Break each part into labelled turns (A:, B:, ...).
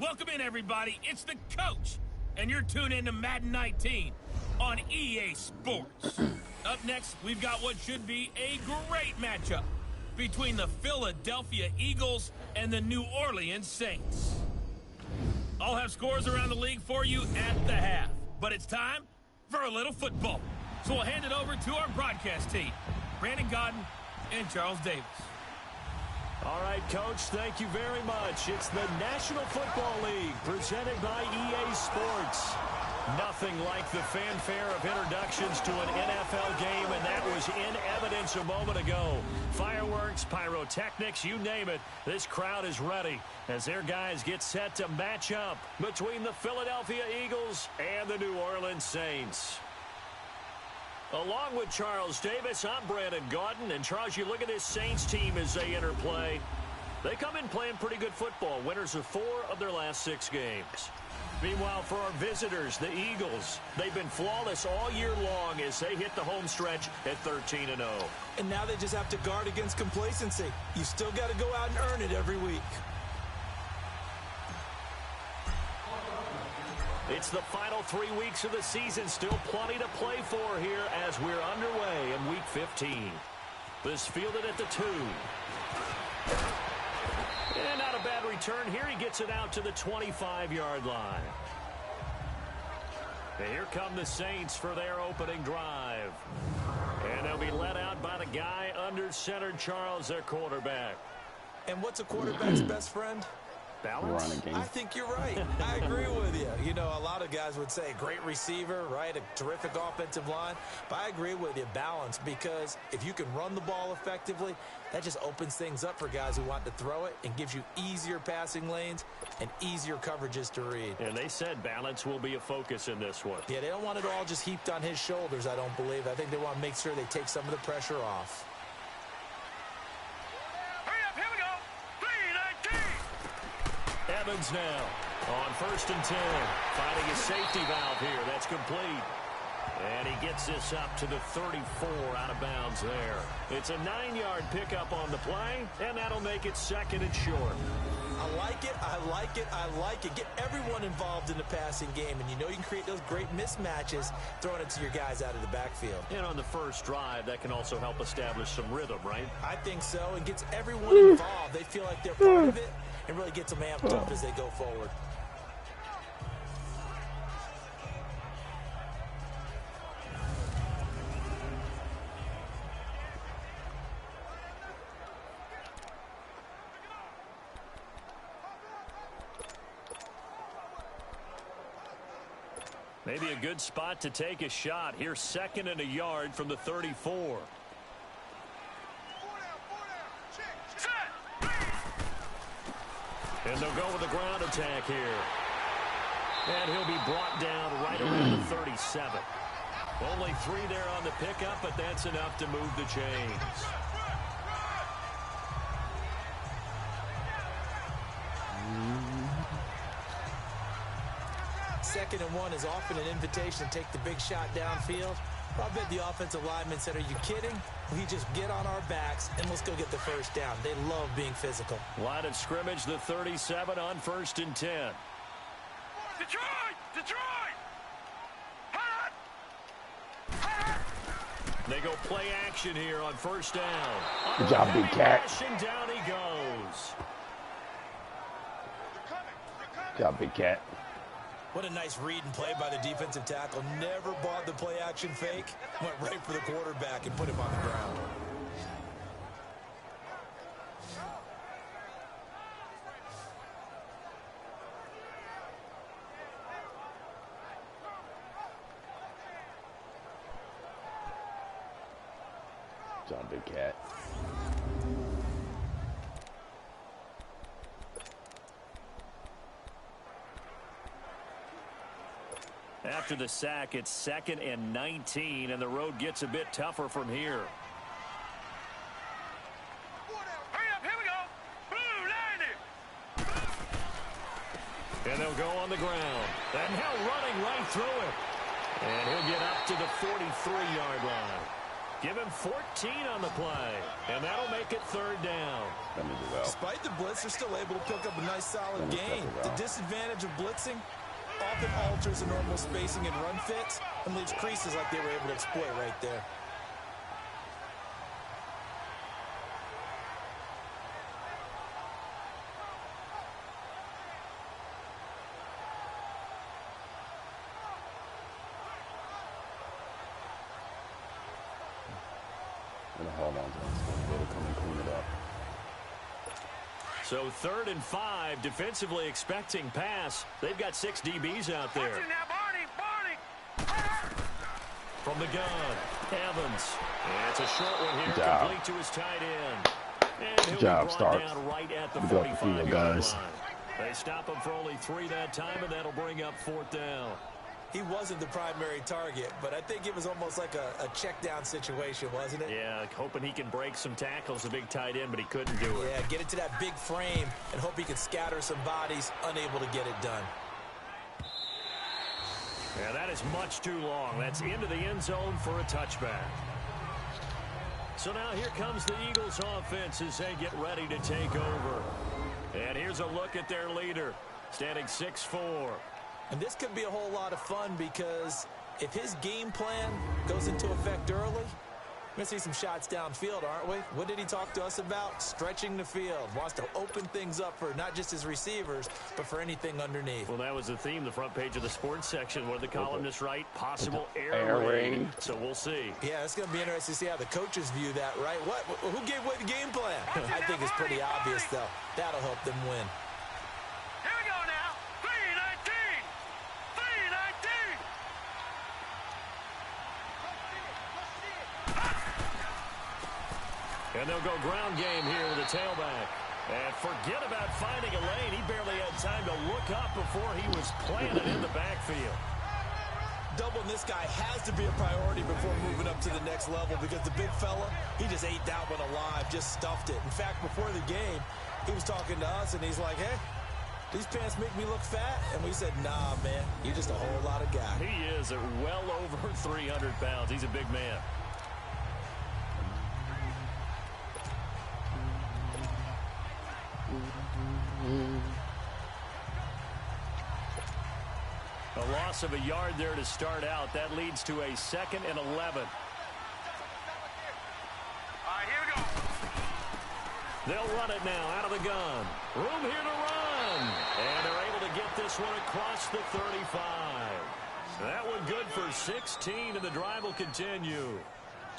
A: Welcome in, everybody. It's the coach, and you're tuned in to Madden 19 on EA Sports. Up next, we've got what should be a great matchup between the Philadelphia Eagles and the New Orleans Saints. I'll have scores around the league for you at the half, but it's time for a little football. So we'll hand it over to our broadcast team, Brandon Gaudin and Charles Davis.
B: All right, Coach, thank you very much. It's the National Football League presented by EA Sports. Nothing like the fanfare of introductions to an NFL game, and that was in evidence a moment ago. Fireworks, pyrotechnics, you name it. This crowd is ready as their guys get set to match up between the Philadelphia Eagles and the New Orleans Saints. Along with Charles Davis, I'm Brandon Gaudin. And Charles, you look at this Saints team as they enter play. They come in playing pretty good football. Winners of 4 of their last 6 games. Meanwhile, for our visitors, the Eagles, they've been flawless all year long as they hit the home stretch at 13-0.
C: And now they just have to guard against complacency. You still got to go out and earn it every week.
B: It's the final 3 weeks of the season. Still plenty to play for here as we're underway in Week 15. This fielded at the 2. And not a bad return here. He gets it out to the 25-yard line. And here come the Saints for their opening drive. And they'll be led out by the guy under center, Charles, their quarterback.
C: And what's a quarterback's best friend?
B: Balance?
C: I think you're right. I agree with you. You know, a lot of guys would say great receiver, right? A terrific offensive line. But I agree with you, balance, because if you can run the ball effectively, that just opens things up for guys who want to throw it and gives you easier passing lanes and easier coverages to read.
B: And they said balance will be a focus in this one.
C: Yeah, they don't want it all just heaped on his shoulders, I don't believe. I think they want to make sure they take some of the pressure off.
B: Evans now on 1st and 10. Finding his safety valve here. That's complete. And he gets this up to the 34 out of bounds there. It's a 9-yard pickup on the play, and that'll make it 2nd and short.
C: I like it, I like it, I like it. Get everyone involved in the passing game, and you know you can create those great mismatches throwing it to your guys out of the backfield.
B: And on the first drive, that can also help establish some rhythm, right?
C: I think so. It gets everyone involved. They feel like they're part of it and really gets them amped up as they go forward.
B: Maybe a good spot to take a shot. Here's 2nd and a yard from the 34. And they'll go with the ground attack here. And he'll be brought down right around the 37. Only 3 there on the pickup, but that's enough to move the chains.
C: Second and 1 is often an invitation to take the big shot downfield. I bet the offensive lineman said, are you kidding? We just get on our backs and let's go get the first down. They love being physical.
B: Line of scrimmage, the 37 on 1st and 10.
D: Detroit! Detroit! Hot!
B: Hot! They go play action here on 1st down.
E: Good job, Big Cat.
B: And down he goes.
E: Good job, Big Cat.
C: What a nice read and play by the defensive tackle. Never bought the play action fake. Went right for the quarterback and put him on the ground.
E: Good job, Big Cat.
B: After the sack, it's 2nd and 19, and the road gets a bit tougher from here.
D: Hurry up, here we go! Blue, 90!
B: And they'll go on the ground. And now running right through it. And he'll get up to the 43-yard line. Give him 14 on the play, and that'll make it 3rd down.
E: Let me do well.
C: Despite the blitz, they're still able to pick up a nice, solid gain. The disadvantage of blitzing often alters the normal spacing and run fits and leaves creases like they were able to exploit right there.
E: Hold on to this. They'll come and clean it up.
B: So 3rd and 5, defensively expecting pass. They've got 6 DBs out there. From the gun, Evans. And it's a short one here, complete to his tight end. And he'll be brought down right at the 45-yard line. They stop him for only 3 that time, and that'll bring up 4th down.
C: He wasn't the primary target, but I think it was almost like a check down situation, wasn't it?
B: Yeah, like hoping he can break some tackles, a big tight end, but he couldn't do it.
C: Yeah, get it to that big frame and hope he can scatter some bodies, unable to get it done.
B: Yeah, that is much too long. That's into the end zone for a touchback. So now here comes the Eagles offense as they get ready to take over. And here's a look at their leader, standing 6'4".
C: And this could be a whole lot of fun because if his game plan goes into effect early, we're going to see some shots downfield, aren't we? What did he talk to us about? Stretching the field. Wants to open things up for not just his receivers, but for anything underneath.
B: Well, that was the theme, the front page of the sports section. What did the columnist write? Possible air raid. So we'll see.
C: Yeah, it's going to be interesting to see how the coaches view that, right? Who gave away the game plan? I think it's pretty obvious, though. That'll help them win.
B: And they'll go ground game here with a tailback. And forget about finding a lane. He barely had time to look up before he was planted in the backfield.
C: Doubling this guy has to be a priority before moving up to the next level because the big fella, he just ate that one alive, just stuffed it. In fact, before the game, he was talking to us, and he's like, hey, these pants make me look fat? And we said, nah, man, you're just a whole lot of guy.
B: He is at well over 300 pounds. He's a big man. A loss of a yard there to start out. That leads to a 2nd and 11.
D: All right, here we go.
B: They'll run it now out of the gun. Room here to run. And they're able to get this one across the 35. That one good for 16, and the drive will continue.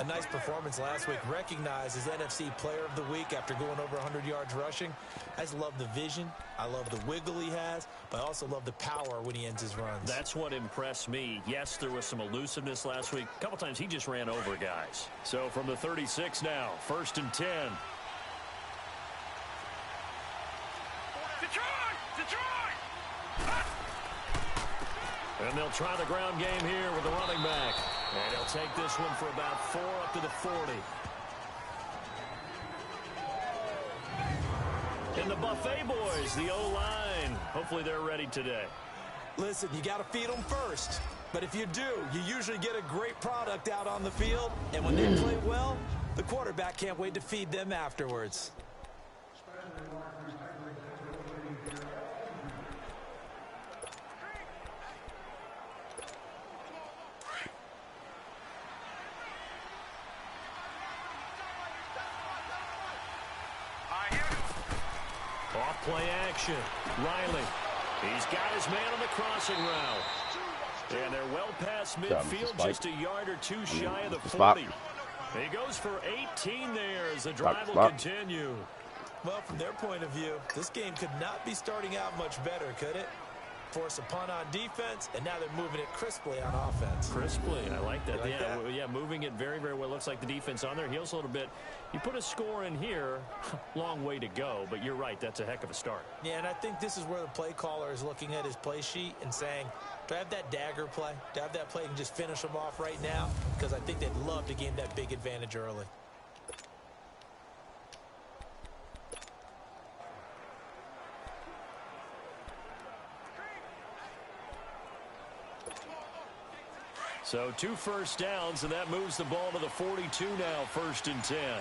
C: A nice performance last week, recognized as NFC Player of the Week after going over 100 yards rushing. I just love the vision. I love the wiggle he has, but I also love the power when he ends his runs.
B: That's what impressed me. Yes, there was some elusiveness last week. A couple times he just ran over guys. So from the 36 now, 1st and 10.
D: Detroit!
B: And they'll try the ground game here with the running back. And he'll take this one for about 4 up to the 40. And the Buffet boys, the O-line. Hopefully they're ready today.
C: Listen, you got to feed them first. But if you do, you usually get a great product out on the field. And when they play well, the quarterback can't wait to feed them afterwards.
B: Play action. Riley. He's got his man on the crossing route. And they're well past midfield, just a yard or 2 shy of the 40. He goes for 18 there as the drive will continue.
C: Well, from their point of view, this game could not be starting out much better, could it? Force a punt on defense, and now they're moving it crisply on offense.
B: Crisply, I like that.
C: Like that?
B: Yeah, moving it very, very well. Looks like the defense on their heels a little bit. You put a score in here, long way to go, but you're right, that's a heck of a start.
C: Yeah, and I think this is where the play caller is looking at his play sheet and saying, do I have that dagger play? Do I have that play and just finish them off right now? Because I think they'd love to gain that big advantage early.
B: So 2 first downs, and that moves the ball to the 42 now, 1st and 10.
D: Here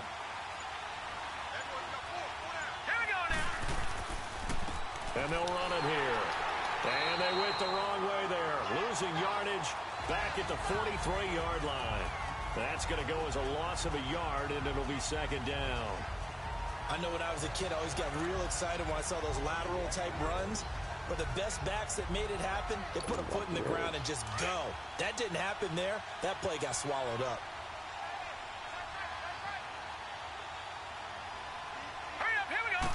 D: we go now.
B: And they'll run it here. And they went the wrong way there. Losing yardage back at the 43-yard line. That's going to go as a loss of a yard, and it'll be 2nd down.
C: I know when I was a kid, I always got real excited when I saw those lateral-type runs. But the best backs that made it happen, they put a foot in the ground and just go. That didn't happen there. That play got swallowed up.
D: Hurry up, here we go.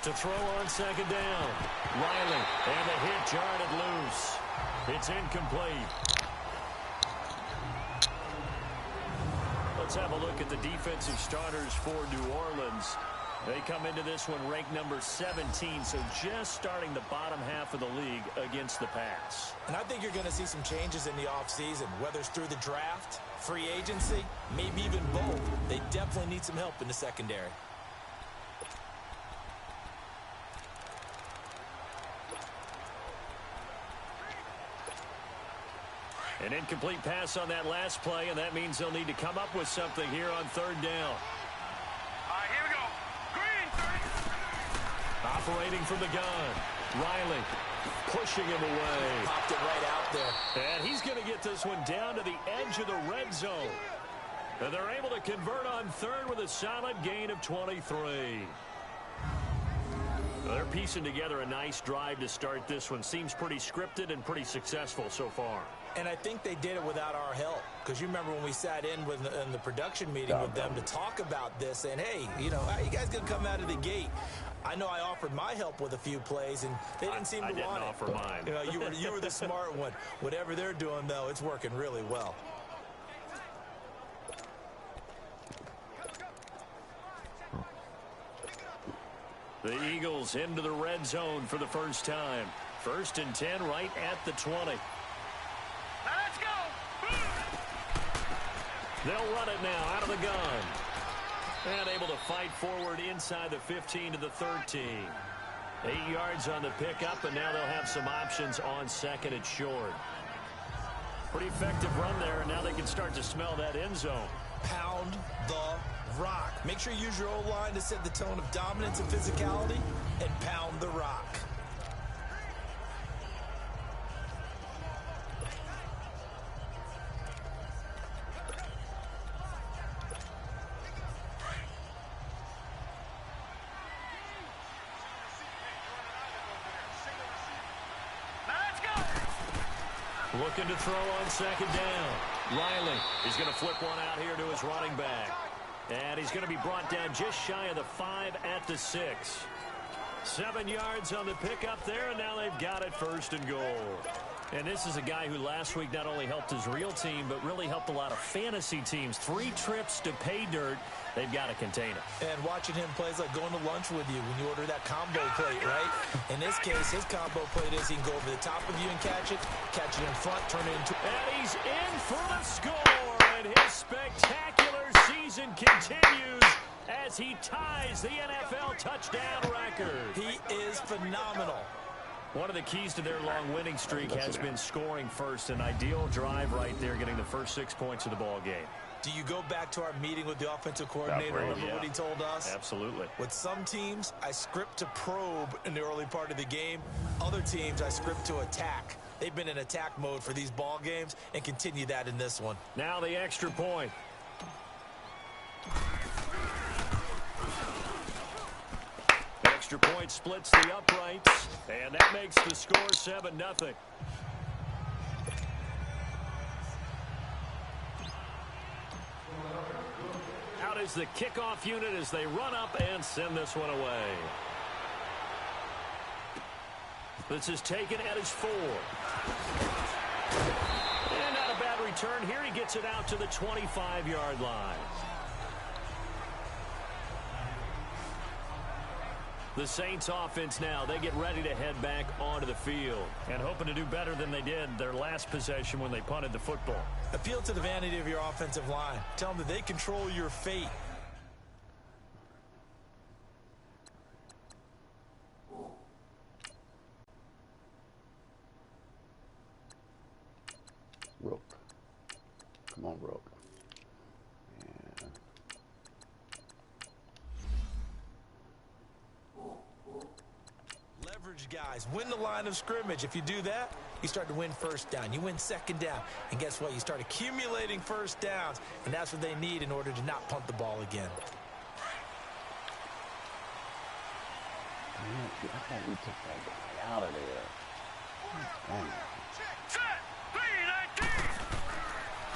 B: To throw on 2nd down. Riley, and the hit jarred loose. It's incomplete. Let's have a look at the defensive starters for New Orleans. They come into this one ranked number 17, so just starting the bottom half of the league against the pass.
C: And I think you're going to see some changes in the offseason, whether it's through the draft, free agency, maybe even both. They definitely need some help in the secondary.
B: An incomplete pass on that last play, and that means they'll need to come up with something here on 3rd down.
D: Here we go. Green 30.
B: Operating from the gun. Riley pushing him away.
C: Popped it right out there.
B: And he's going to get this one down to the edge of the red zone. And they're able to convert on 3rd with a solid gain of 23. They're piecing together a nice drive to start this one. Seems pretty scripted and pretty successful so far.
C: And I think they did it without our help. Because you remember when we sat in the production meeting with them to talk about this, saying, hey, you know, how you guys going to come out of the gate? I know I offered my help with a few plays, and they didn't seem to want it.
B: I didn't offer mine.
C: You know, you were the smart one. Whatever they're doing, though, it's working really well.
B: The Eagles into the red zone for the first time. 1st and 10 right at the 20.
D: Now let's go.
B: They'll run it now out of the gun. And able to fight forward inside the 15 to the 13. 8 yards on the pickup, and now they'll have some options on 2nd and short. Pretty effective run there, and now they can start to smell that end zone.
C: Pound the rock. Make sure you use your O-line to set the tone of dominance and physicality, and pound the rock.
B: Looking to throw on 2nd down. Riley is going to flip one out here to his running back. And he's going to be brought down just shy of the 5 at the 6. 7 yards on the pickup there, and now they've got it 1st and goal. And this is a guy who last week not only helped his real team, but really helped a lot of fantasy teams. 3 trips to pay dirt. They've got to contain it.
C: And watching him play is like going to lunch with you when you order that combo plate, right? In this case, his combo plate is he can go over the top of you and catch it in front, turn it into...
B: And he's in for the score, and his spectacular season continues as he ties the NFL touchdown record.
C: He is phenomenal.
B: One of the keys to their long winning streak has been scoring first. An ideal drive right there, getting the first 6 points of the ball game.
C: Do you go back to our meeting with the offensive coordinator? Remember what he told us?
B: Absolutely.
C: With some teams, I script to probe in the early part of the game. Other teams, I script to attack. They've been in attack mode for these ball games and continue that in this one.
B: Now the extra point. Extra point splits the uprights, and that makes the score 7-0. Out is the kickoff unit as they run up and send this one away. This is taken at his 4. And not a bad return here. He gets it out to the 25-yard line. The Saints offense now, they get ready to head back onto the field and hoping to do better than they did their last possession when they punted the football.
C: Appeal to the vanity of your offensive line. Tell them that they control your fate.
E: Real Come on, bro. Yeah.
C: Leverage guys, win the line of scrimmage. If you do that, you start to win first down. You win second down. And guess what? You start accumulating first downs. And that's what they need in order to not punt the ball again.
E: I thought we took that guy out of there. Dang.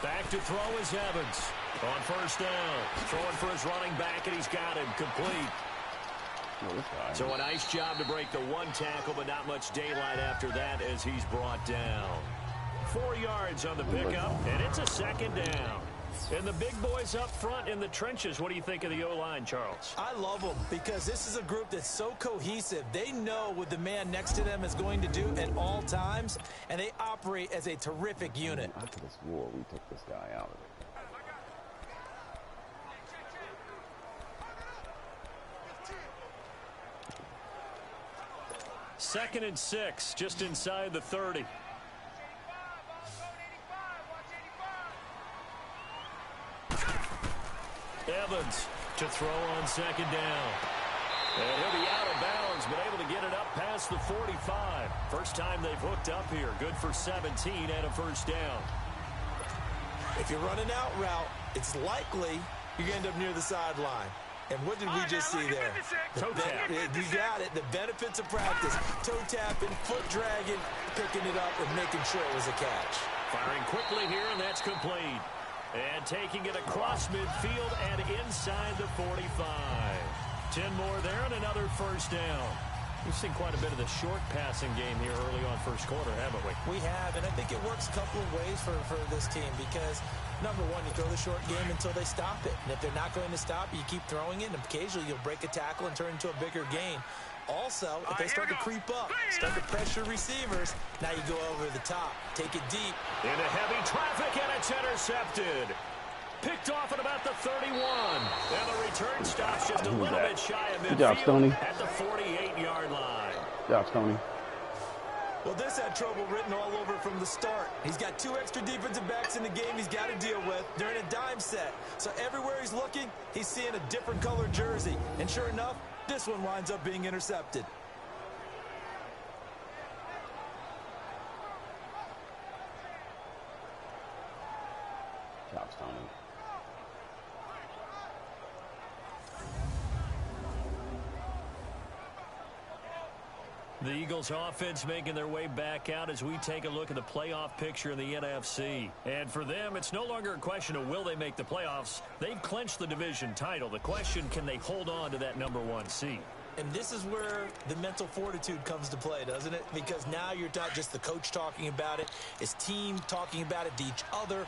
B: Back to throw is Evans. On first down. Throwing for his running back, and he's got him complete. So a nice job to break the one tackle, but not much daylight after that as he's brought down. 4 yards on the pickup, and it's a second down. And the big boys up front in the trenches. What do you think of the O-line, Charles?
C: I love them because this is a group that's so cohesive. They know what the man next to them is going to do at all times, and they operate as a terrific unit.
E: I could have swore we took this guy out of it.
B: Second and 6, just inside the 30. Evans to throw on second down. And he'll be out of bounds, but able to get it up past the 45. First time they've hooked up here. Good for 17 and a first down.
C: If you're running out route, it's likely you're going to end up near the sideline. And what did we just see there?
B: Toe tap.
C: You got it. The benefits of practice. Toe tapping, foot dragging, picking it up, and making sure it was a catch.
B: Firing quickly here, and that's complete. And taking it across midfield and inside the 45. 10 more there and another first down. We've seen quite a bit of the short passing game here early on first quarter, haven't we?
C: We have, and I think it works a couple of ways for this team because, number one, you throw the short game until they stop it. And if they're not going to stop it, you keep throwing it, and occasionally you'll break a tackle and turn into a bigger gain. Also, if they start to creep up, start to pressure receivers, now you go over the top. Take it deep.
B: Into heavy traffic, and it's intercepted. Picked off at about the 31. And the return stops just a little bit shy of midfield at the 48-yard line.
E: Good job, Stoney.
C: Well, this had trouble written all over from the start. He's got 2 extra defensive backs in the game he's got to deal with. They're in a dime set. So everywhere he's looking, he's seeing a different color jersey. And sure enough, this one winds up being intercepted.
E: Good job, Stoney.
B: The Eagles offense making their way back out as we take a look at the playoff picture in the NFC. And for them, it's no longer a question of will they make the playoffs. They've clinched the division title. The question, can they hold on to that #1 seed?
C: And this is where the mental fortitude comes to play, doesn't it? Because now you're not just the coach talking about it, it's team talking about it to each other,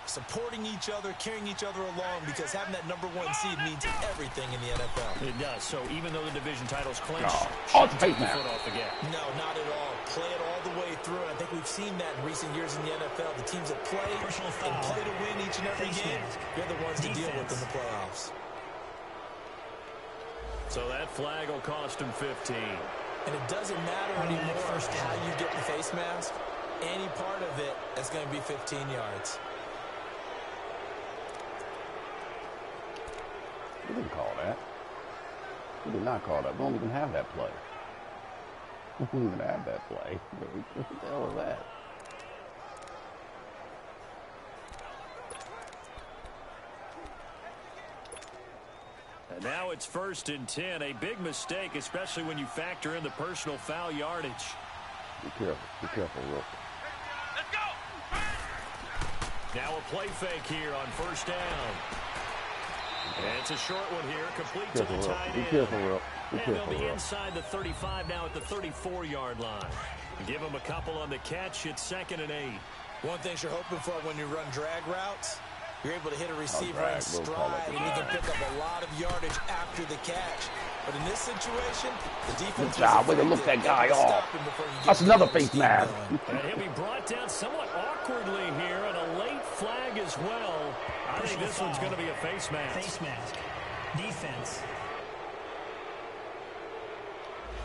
C: supporting each other, carrying each other along, because having that #1 seed means everything in the NFL.
B: It does. So even though the division title's clinched,
E: it's a face
B: take the
E: mask.
B: foot off the gas.
C: No, not at all. Play it all the way through. And I think we've seen that in recent years in the NFL. The teams that play and play to win each and every game, they're the ones to deal with in the playoffs.
B: So that flag will cost him 15.
C: And it doesn't matter anymore how you get the face mask. Any part of it is going to be 15 yards.
E: We didn't call that. We did not call that. We don't even have that play. We don't even have that play. What the hell is that?
B: And now it's 1st and 10. A big mistake, especially when you factor in the personal foul yardage.
E: Be careful, Rook.
D: Let's go!
B: Now a play fake here on 1st down. And it's a short one here, complete to the tight end.
E: Be careful, Rook. Be
B: And
E: careful,
B: they'll be
E: Rook.
B: inside the 35 now at the 34-yard line. Give them a couple on the catch. It's 2nd and 8.
C: One thing you're hoping for when you run drag routes, you're able to hit a receiver in
E: We'll call it
C: stride, and you can pick up a lot of yardage after the catch. But in this situation, the defense
E: Good job. Way to look that guy off. That's another face mask.
B: And he'll be brought down somewhat awkwardly here, and a late flag as well. I think this one's going to be a face mask.
F: Face mask. Defense.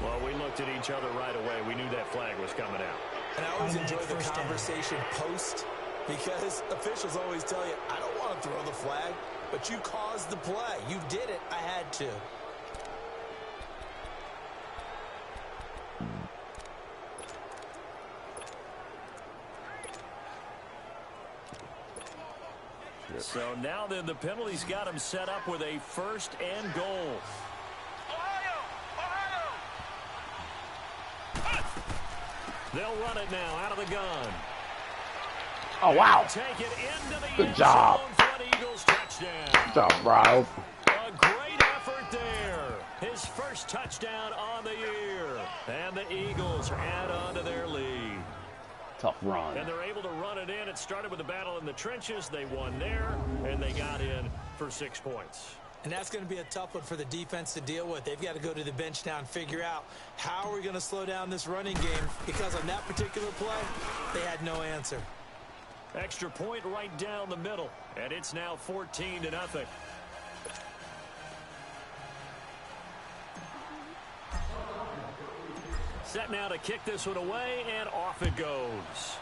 B: Well, we looked at each other right away. We knew that flag was coming out.
C: And I always enjoy the conversation post because officials always tell you, I don't want to throw the flag, but you caused the play. You did it. I had to.
B: So now then the penalty's got him set up with a 1st and goal. They'll run it now out of the gun.
E: Oh, wow.
B: Take it into the
E: Good
B: end
E: job.
B: zone for an Eagles touchdown.
E: Good job, Bryles.
B: A great effort there. His first touchdown on the year. And the Eagles add on to their lead.
E: Tough run.
B: And they're able to run it in. It started with a battle in the trenches. They won there, and they got in for 6 points.
C: And that's going to be a tough one for the defense to deal with. They've got to go to the bench now and figure out how are we going to slow down this running game, because on that particular play, they had no answer.
B: Extra point right down the middle, and it's now 14-0. Set now to kick this one away, and off it goes.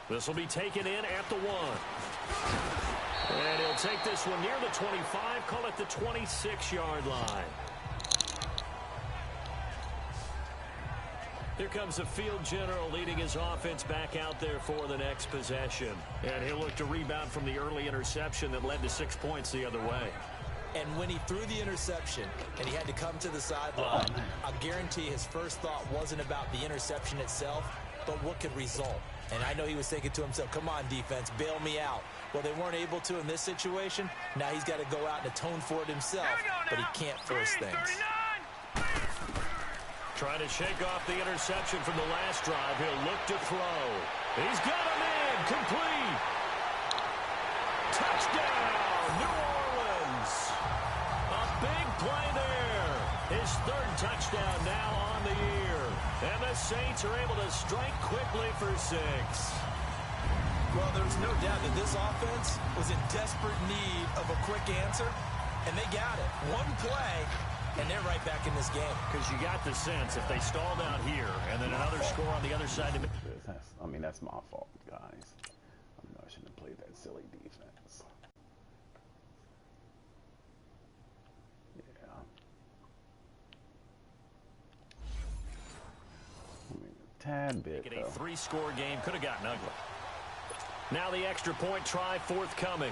B: This will be taken in at the 1. And he'll take this one near the 25, call it the 26-yard line. Here comes the field general leading his offense back out there for the next possession. And he'll look to rebound from the early interception that led to 6 points the other way.
C: And when he threw the interception and he had to come to the sideline, I guarantee his first thought wasn't about the interception itself, but what could result. And I know he was thinking to himself, come on, defense, bail me out. Well, they weren't able to in this situation. Now he's got to go out and atone for it himself, but he can't force things.
B: Trying to shake off the interception from the last drive. He'll look to throw. He's got him in. Complete. Touchdown, New Orleans. A big play there. His 3rd touchdown now on the year. And the Saints are able to strike quickly for 6.
C: Well, there's no doubt that this offense was in desperate need of a quick answer, and they got it. One play, and they're right back in this game.
B: Because you got the sense if they stalled out here and then another score on the other side.
E: I mean, that's my fault, guys. I shouldn't have played that silly defense. Yeah. I mean, a tad bit,
B: Making a 3-score game. Could have gotten ugly. Now the extra point try forthcoming.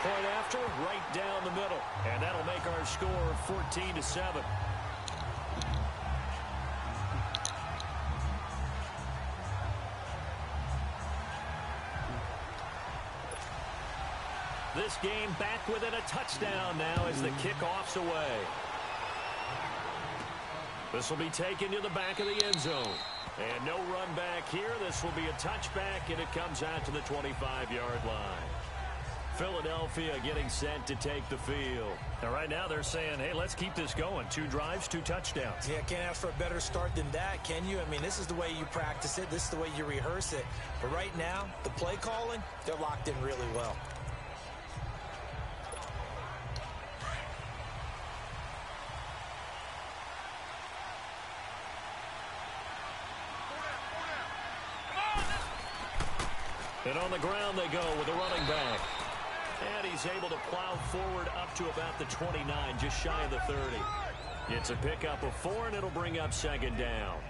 B: Point after, right down the middle. And that'll make our score 14-7. This game back within a touchdown now as the kickoff's away. This will be taken to the back of the end zone. And no run back here. This will be a touchback, and it comes out to the 25-yard line. Philadelphia getting set to take the field. And right now they're saying, hey, let's keep this going. 2 drives, 2 touchdowns.
C: Yeah, can't ask for a better start than that, can you? I mean, this is the way you practice it. This is the way you rehearse it. But right now, the play calling, they're locked in really well.
B: And on the ground they go with a running back. And he's able to plow forward up to about the 29, just shy of the 30. It's a pickup of 4, and it'll bring up 2nd down.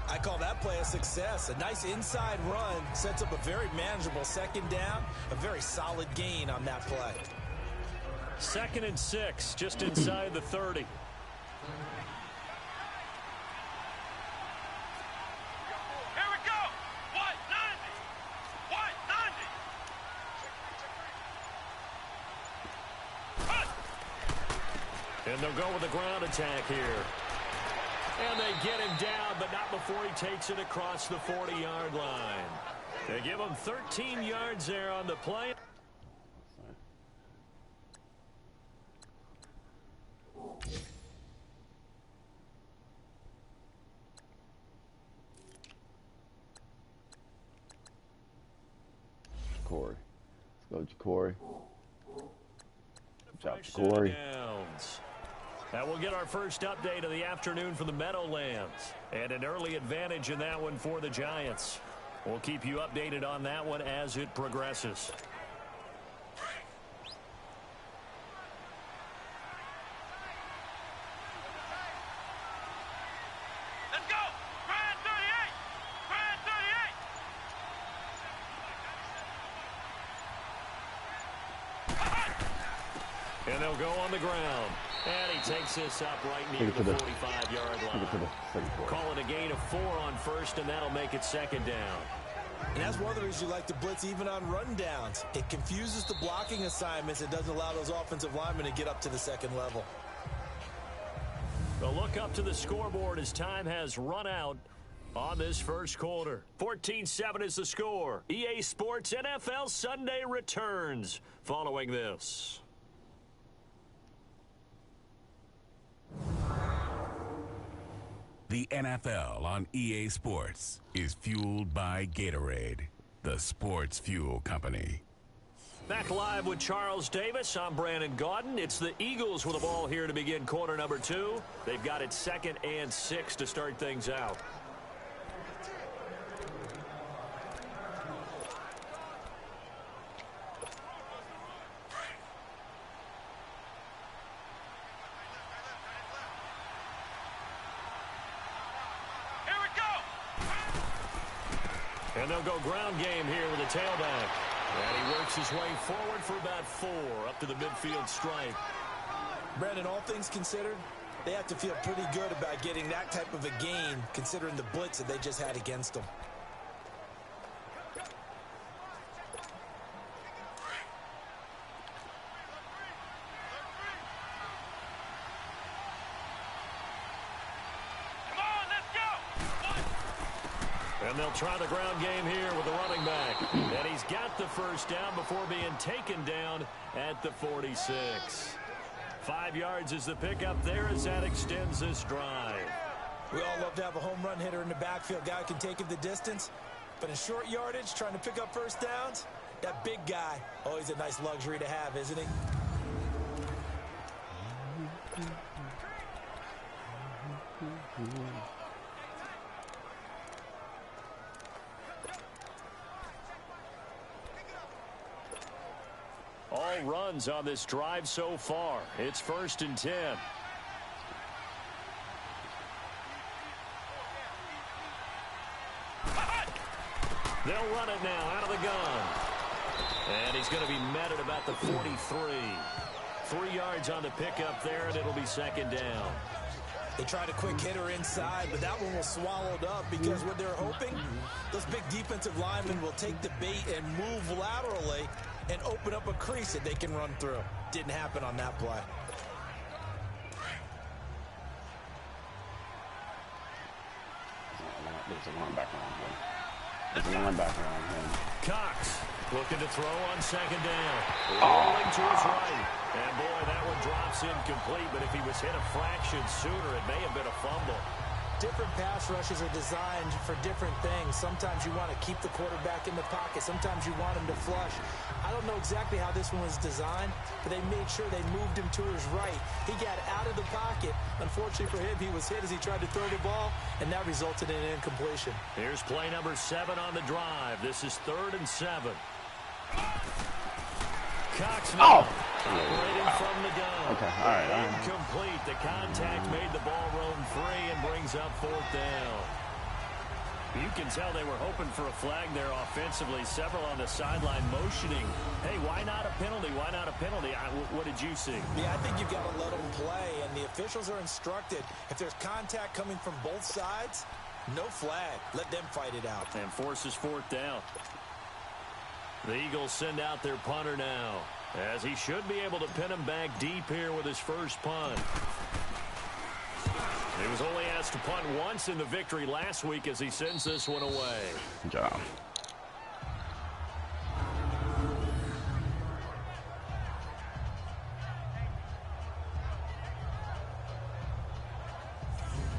C: I call that play a success. A nice inside run sets up a very manageable 2nd down, a very solid gain on that play.
B: 2nd and 6, just inside the 30. And they'll go with the ground attack here. And they get him down, but not before he takes it across the 40-yard line. They give him 13 yards there on the play.
E: Corey. Let's go, Corey. Good job, Corey.
B: And we'll get our first update of the afternoon from the Meadowlands. And an early advantage in that one for the Giants. We'll keep you updated on that one as it progresses.
D: Let's go! Grand 38! Grand 38!
B: And they'll go on the ground. And he takes this up right near the 45-yard line. Call it a gain of 4 on first, and that'll make it second down.
C: And that's one of the reasons you like to blitz even on rundowns. It confuses the blocking assignments. It doesn't allow those offensive linemen to get up to the second level.
B: A look up to the scoreboard as time has run out on this first quarter. 14-7 is the score. EA Sports NFL Sunday returns following this.
G: The NFL on EA Sports is fueled by Gatorade, the sports fuel company.
B: Back live with Charles Davis. I'm Brandon Gaudin. It's the Eagles with the ball here to begin quarter number 2. They've got it 2nd and 6 to start things out. And they'll go ground game here with a tailback. And he works his way forward for about 4 up to the midfield stripe.
C: Brandon, all things considered, they have to feel pretty good about getting that type of a gain considering the blitz that they just had against them.
B: And they'll try the ground game here with the running back. And he's got the first down before being taken down at the 46. 5 yards is the pickup there as that extends this drive.
C: We all love to have a home run hitter in the backfield. Guy who can take it the distance. But in short yardage, trying to pick up first downs, that big guy, always a nice luxury to have, isn't he?
B: All runs on this drive so far. It's 1st and 10. They'll run it now out of the gun. And he's going to be met at about the 43. 3 yards on the pickup there, and it'll be 2nd down.
C: They tried a quick hitter inside, but that one was swallowed up because what they're hoping, those big defensive linemen will take the bait and move laterally and open up a crease that they can run through. Didn't happen on that play.
E: There's a linebacker on him. There's a linebacker on him.
B: Cox looking to throw on 2nd down. Rolling to his right. And boy, that one drops incomplete, but if he was hit a fraction sooner, it may have been a fumble.
C: Different pass rushes are designed for different things. Sometimes you want to keep the quarterback in the pocket. Sometimes you want him to flush. I don't know exactly how this one was designed, but they made sure they moved him to his right. He got out of the pocket. Unfortunately for him, he was hit as he tried to throw the ball, and that resulted in an incompletion.
B: Here's play number 7 on the drive. This is 3rd and 7. Cox now operating from the gun.
E: Okay, all right.
B: Incomplete. The contact made the ball roam free and brings up 4th down. You can tell they were hoping for a flag there offensively. Several on the sideline motioning. Hey, why not a penalty? Why not a penalty? What did you see?
C: Yeah, I think you've got to let them play, and the officials are instructed. If there's contact coming from both sides, no flag. Let them fight it out.
B: And forces 4th down. The Eagles send out their punter now, as he should be able to pin him back deep here with his first punt. He was only asked to punt once in the victory last week as he sends this one away.
E: Good job.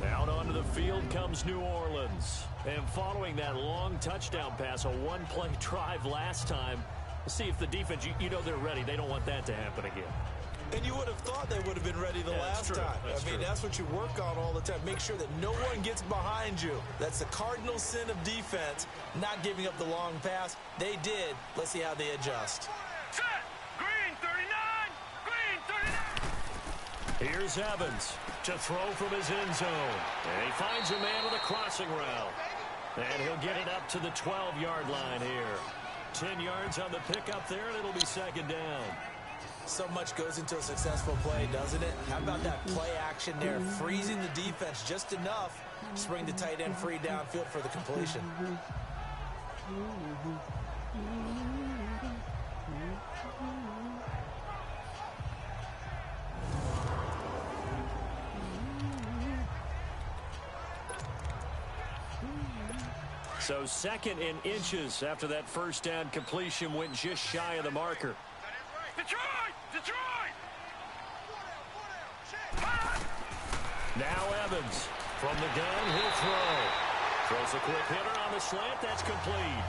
B: Out onto the field comes New Orleans. And following that long touchdown pass, a one-play drive last time, we'll see if the defense, you know they're ready. They don't want that to happen again.
C: And you would have thought they would have been ready the last time. I mean, that's what you work on all the time. Make sure that no one gets behind you. That's the cardinal sin of defense, not giving up the long pass. They did. Let's see how they adjust.
D: Set. Green 39. Green 39.
B: Here's Evans to throw from his end zone. And he finds a man with a crossing route. And he'll get it up to the 12-yard line here. 10 yards on the pickup there, and it'll be second down.
C: So much goes into a successful play, doesn't it? How about that play action there, freezing the defense just enough to bring the tight end free downfield for the completion.
B: So second in inches after that first down completion went just shy of the marker.
D: Detroit! Detroit!
B: Now Evans from the gun, he'll throw. Throws a quick hitter on the slant. That's complete.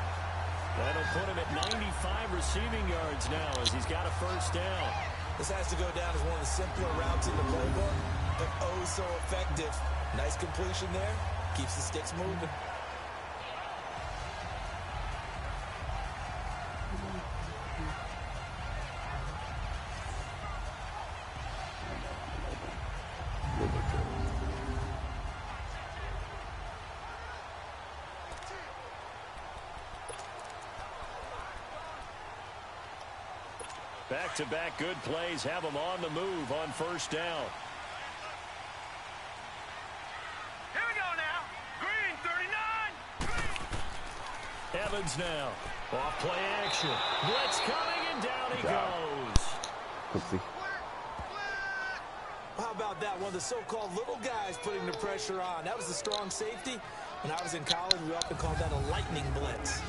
B: That'll put him at 95 receiving yards now as he's got a first down.
C: This has to go down as one of the simpler routes in the playbook, but oh so effective. Nice completion there. Keeps the sticks moving.
B: Back-to-back good plays have them on the move on first down.
D: Here we go now. Green 39. Green.
B: Evans now. Off play action. Blitz coming and down he goes.
E: Pussy.
C: How about that? One of the so-called little guys putting the pressure on. That was the strong safety. When I was in college, we often called that a lightning blitz.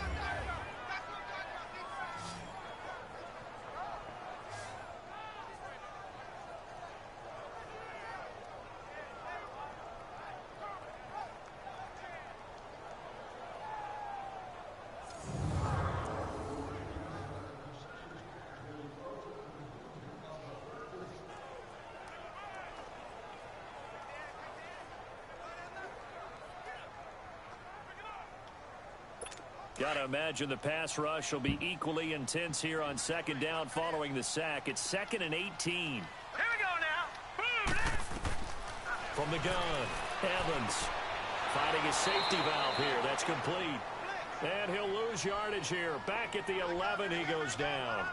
B: Got to imagine the pass rush will be equally intense here on second down following the sack. It's 2nd and 18.
D: Here we go now. Boom.
B: From the gun, Evans finding his safety valve here. That's complete. And he'll lose yardage here. Back at the 11, he goes down.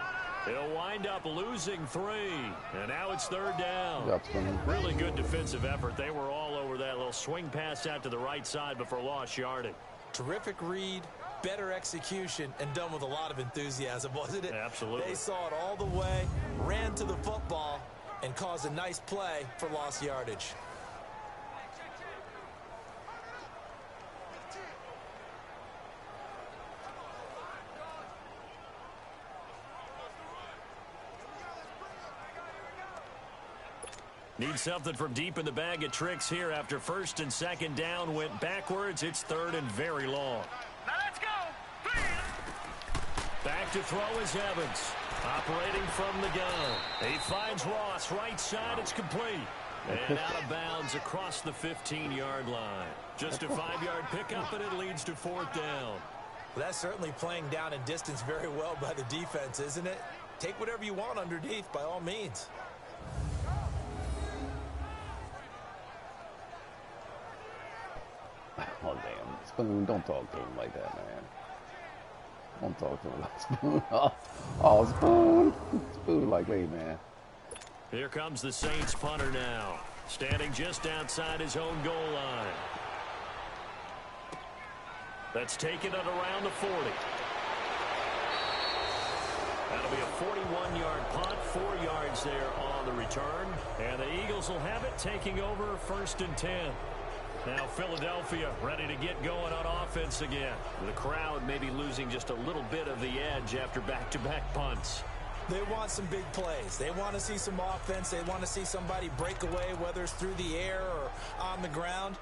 B: He'll wind up losing 3. And now it's third down. Really good defensive effort. They were all over that little swing pass out to the right side before lost yardage.
C: Terrific read, better execution, and done with a lot of enthusiasm, wasn't it?
B: Absolutely.
C: They saw it all the way, ran to the football, and caused a nice play for lost yardage.
B: Need something from deep in the bag of tricks here after first and second down went backwards. It's third and very long.
D: Now let's go.
B: Back to throw is Evans. Operating from the gun. He finds Ross right side. It's complete. And out of bounds across the 15-yard line. Just a 5-yard pickup, and it leads to fourth down.
C: Well, that's certainly playing down and distance very well by the defense, isn't it? Take whatever you want underneath, by all means.
E: Oh, damn. Spoon, don't talk to him like that, man. Don't talk to him like Spoon. Oh, Spoon. Spoon like, hey, man.
B: Here comes the Saints punter now. Standing just outside his own goal line. That's taken it around the 40. That'll be a 41-yard punt, 4 yards there on the return. And the Eagles will have it taking over first and 10. Now Philadelphia ready to get going on offense again. The crowd maybe losing just a little bit of the edge after back-to-back punts.
C: They want some big plays. They want to see some offense. They want to see somebody break away, whether it's through the air or on the ground.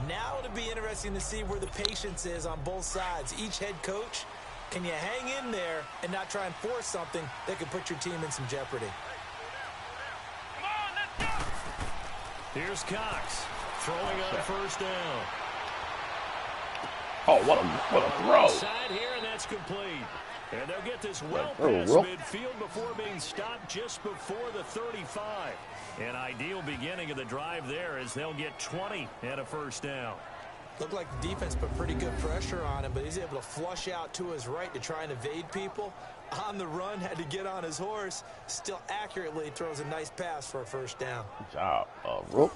C: Now it'll be interesting to see where the patience is on both sides. Each head coach, can you hang in there and not try and force something that could put your team in some jeopardy?
B: Here's Cox throwing on first down.
E: Oh, what a throw.
B: Side here, and that's complete. And they'll get this well past midfield before being stopped just before the 35. An ideal beginning of the drive there as they'll get 20 and a first down.
C: Looked like the defense put pretty good pressure on him, but he's able to flush out to his right to try and evade people. On the run, had to get on his horse. Still accurately throws a nice pass for a first down.
E: Good job, Rook.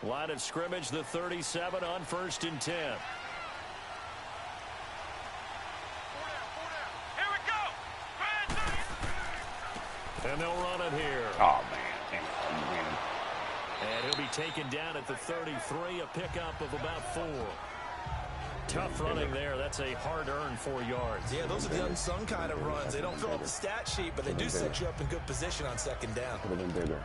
B: Line of scrimmage, the 37 on 1st and 10.
D: Here we go.
B: And they'll run it here.
E: Oh, man.
B: And he'll be taken down at the 33, a pickup of about 4. Tough running there. That's a hard-earned 4 yards.
C: Yeah, those are the unsung kind of runs. They don't fill up the stat sheet, but they do set you up in good position on second down.
E: Could have been bigger.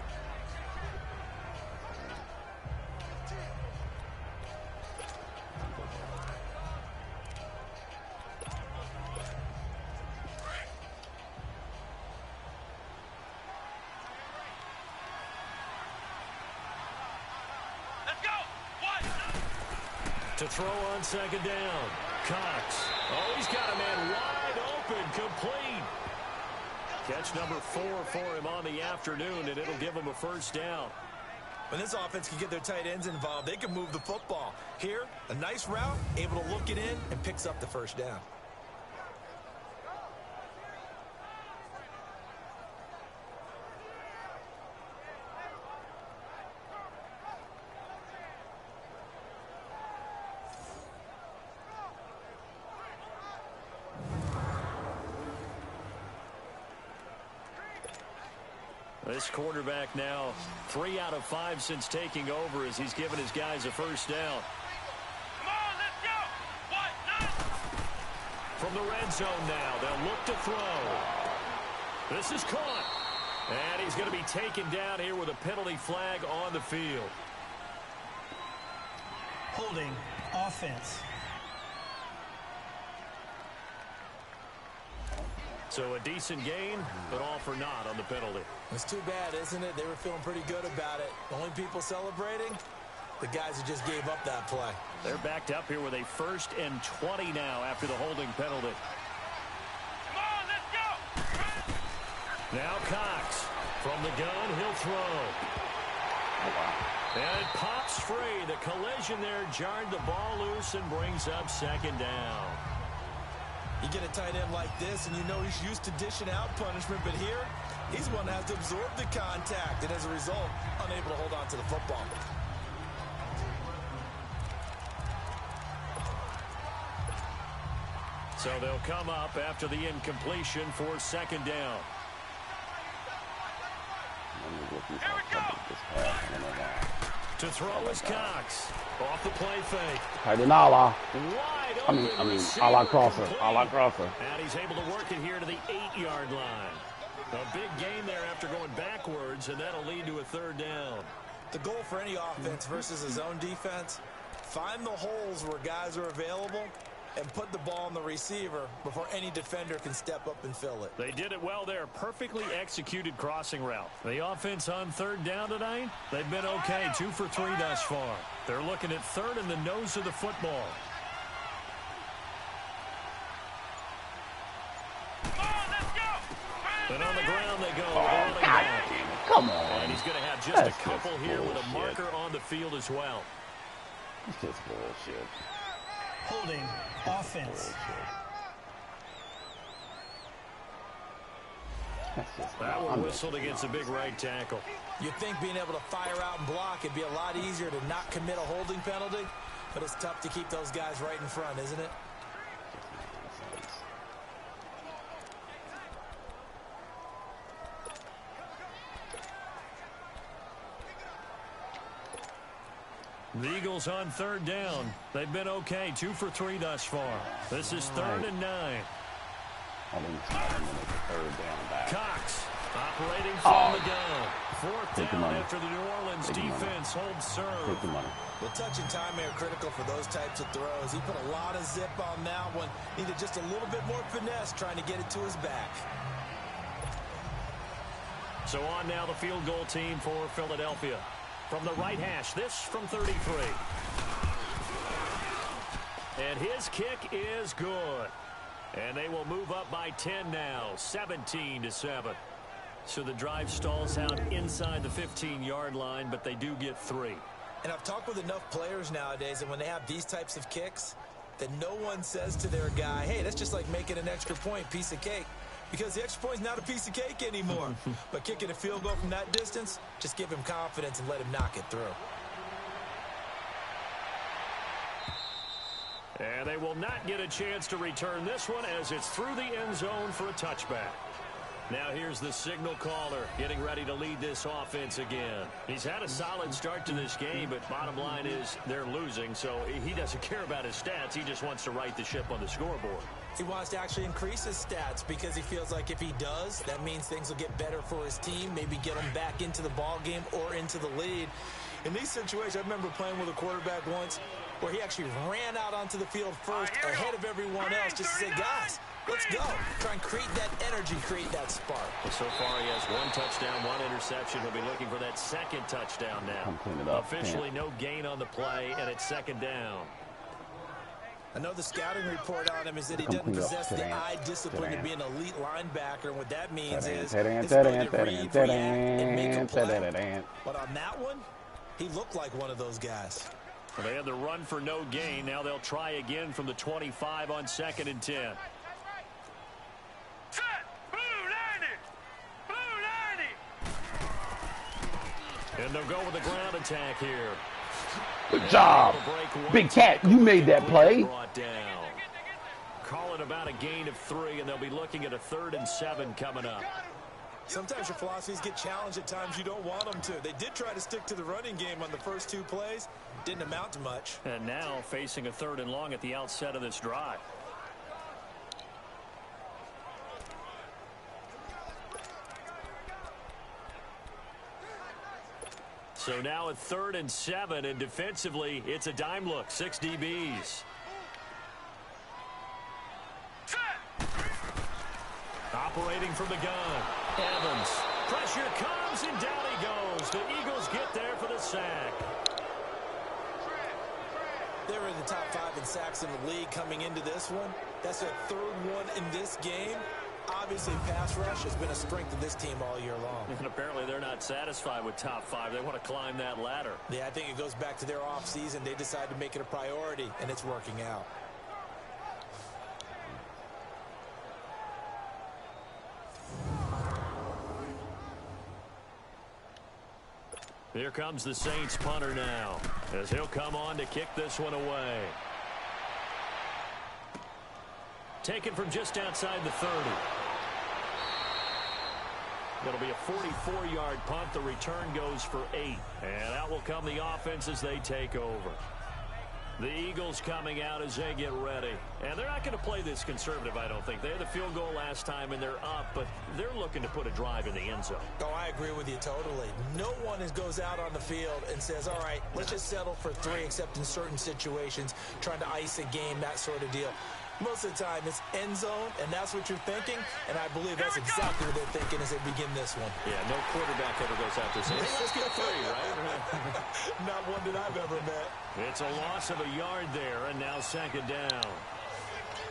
B: To throw on second down. Cox. Oh, he's got a man wide open, complete. Catch number 4 for him on the afternoon, and it'll give him a first down.
C: When this offense can get their tight ends involved, they can move the football. Here, a nice route, able to look it in, and picks up the first down.
B: This quarterback now 3 out of 5 since taking over as he's given his guys a first down.
D: Come on, let's go. 1, 9.
B: From the red zone now, they'll look to throw. This is caught. And he's going to be taken down here with a penalty flag on the field.
F: Holding offense.
B: So a decent gain, but all for naught on the penalty.
C: It's too bad, isn't it? They were feeling pretty good about it. The only people celebrating, the guys who just gave up that play.
B: They're backed up here with a 1st and 20 now after the holding penalty.
D: Come on, let's go.
B: Now Cox from the gun, he'll throw. And it pops free. The collision there jarred the ball loose and brings up second down.
C: You get a tight end like this, and you know he's used to dishing out punishment, but here, he's one that has to absorb the contact, and as a result, unable to hold on to the football.
B: So they'll come up after the incompletion for second down.
D: Here we go.
B: To throw is Cox. Off the play fake.
E: Tight end a la.
B: Wide
E: I mean, a la crosser. A la crosser.
B: And he's able to work it here to the 8-yard line. A big gain there after going backwards, and that'll lead to a third down.
C: The goal for any offense versus a zone defense, find the holes where guys are available and put the ball on the receiver before any defender can step up and fill it.
B: They did it well there. Perfectly executed crossing route. The offense on third down tonight, they've been okay. 2 for 3 thus far. They're looking at third in the nose of the football.
D: Come on, let's go.
B: And on the ground they go.
E: Oh, God. Come on.
B: And he's going to have just a couple here with a marker on the field as well.
E: It's just bullshit.
F: Holding offense.
B: That one whistled against a big right tackle.
C: You'd think being able to fire out and block it'd be a lot easier to not commit a holding penalty, but it's tough to keep those guys right in front, isn't it?
B: The Eagles on third down. They've been okay. 2 for 3 thus far. This is 3rd and 9.
E: Third down back.
B: Cox operating from the gun. Fourth
E: Take the
B: down
E: money.
B: after the New Orleans
E: Take the money.
B: defense holds serve.
E: Take the money.
C: The touch and timing are critical for those types of throws. He put a lot of zip on that one. Needed just a little bit more finesse trying to get it to his back.
B: So on now the field goal team for Philadelphia. From the right hash, this from 33. And his kick is good. And they will move up by 10 now, 17-7. So the drive stalls out inside the 15-yard line, but they do get 3.
C: And I've talked with enough players nowadays, and when they have these types of kicks, that no one says to their guy, hey, that's just like making an extra point, piece of cake. Because the extra point is not a piece of cake anymore. But kicking a field goal from that distance, just give him confidence and let him knock it through.
B: And they will not get a chance to return this one as it's through the end zone for a touchback. Now here's the signal caller getting ready to lead this offense again. He's had a solid start to this game, but bottom line is they're losing, so he doesn't care about his stats. He just wants to right the ship on the scoreboard.
C: He wants to actually increase his stats because he feels like if he does, that means things will get better for his team, maybe get him back into the ball game or into the lead. In these situations, I remember playing with a quarterback once where he actually ran out onto the field first ahead of everyone else just to say, guys, let's go. Try and create that energy, create that spark.
B: Well, so far he has 1 touchdown, 1 interception. He'll be looking for that second touchdown now.
E: Come clean it up.
B: Officially no gain on the play, and it's second down.
C: I know the scouting report on him is that he doesn't possess the eye discipline to be an elite linebacker, and what that means is his ability to read, react, and make a play. But on that one, he looked like one of those guys.
B: Well, they had the run for no gain. Now they'll try again from the 25 on 2nd and 10.
D: Set. Blue 90. Blue 90.
B: And they'll go with the ground attack here.
E: Good job. Big Cat, you made that play.
B: Brought down. Call it about a gain of 3, and they'll be looking at a 3rd and 7 coming up.
C: Sometimes your philosophies get challenged at times you don't want them to. They did try to stick to the running game on the first 2 plays. Didn't amount to much.
B: And now facing a 3rd and long at the outset of this drive. So now a 3rd and 7, and defensively, it's a dime look. 6 DBs. Operating from the gun. Evans. Pressure comes, and down he goes. The Eagles get there for the sack.
C: They were in the top 5 in sacks in the league coming into this one. That's their 3rd one in this game. Obviously, pass rush has been a strength of this team all year long.
B: And apparently they're not satisfied with top 5. They want to climb that ladder.
C: Yeah, I think it goes back to their offseason. They decided to make it a priority, and it's working out.
B: Here comes the Saints punter now, as he'll come on to kick this one away. Taken from just outside the 30. It'll be a 44-yard punt. The return goes for 8. And out will come the offense as they take over. The Eagles coming out as they get ready. And they're not going to play this conservative, I don't think. They had the field goal last time, and they're up, but they're looking to put a drive in the end zone.
C: Oh, I agree with you totally. No one goes out on the field and says, all right, let's just settle for 3, except in certain situations, trying to ice a game, that sort of deal. Most of the time, it's end zone, and that's what you're thinking, and I believe that's exactly what they're thinking as they begin this one.
B: Yeah, no quarterback ever goes out there saying, hey, let's get 3, right?
C: Not one that I've ever met.
B: It's a loss of a yard there, and now 2nd down.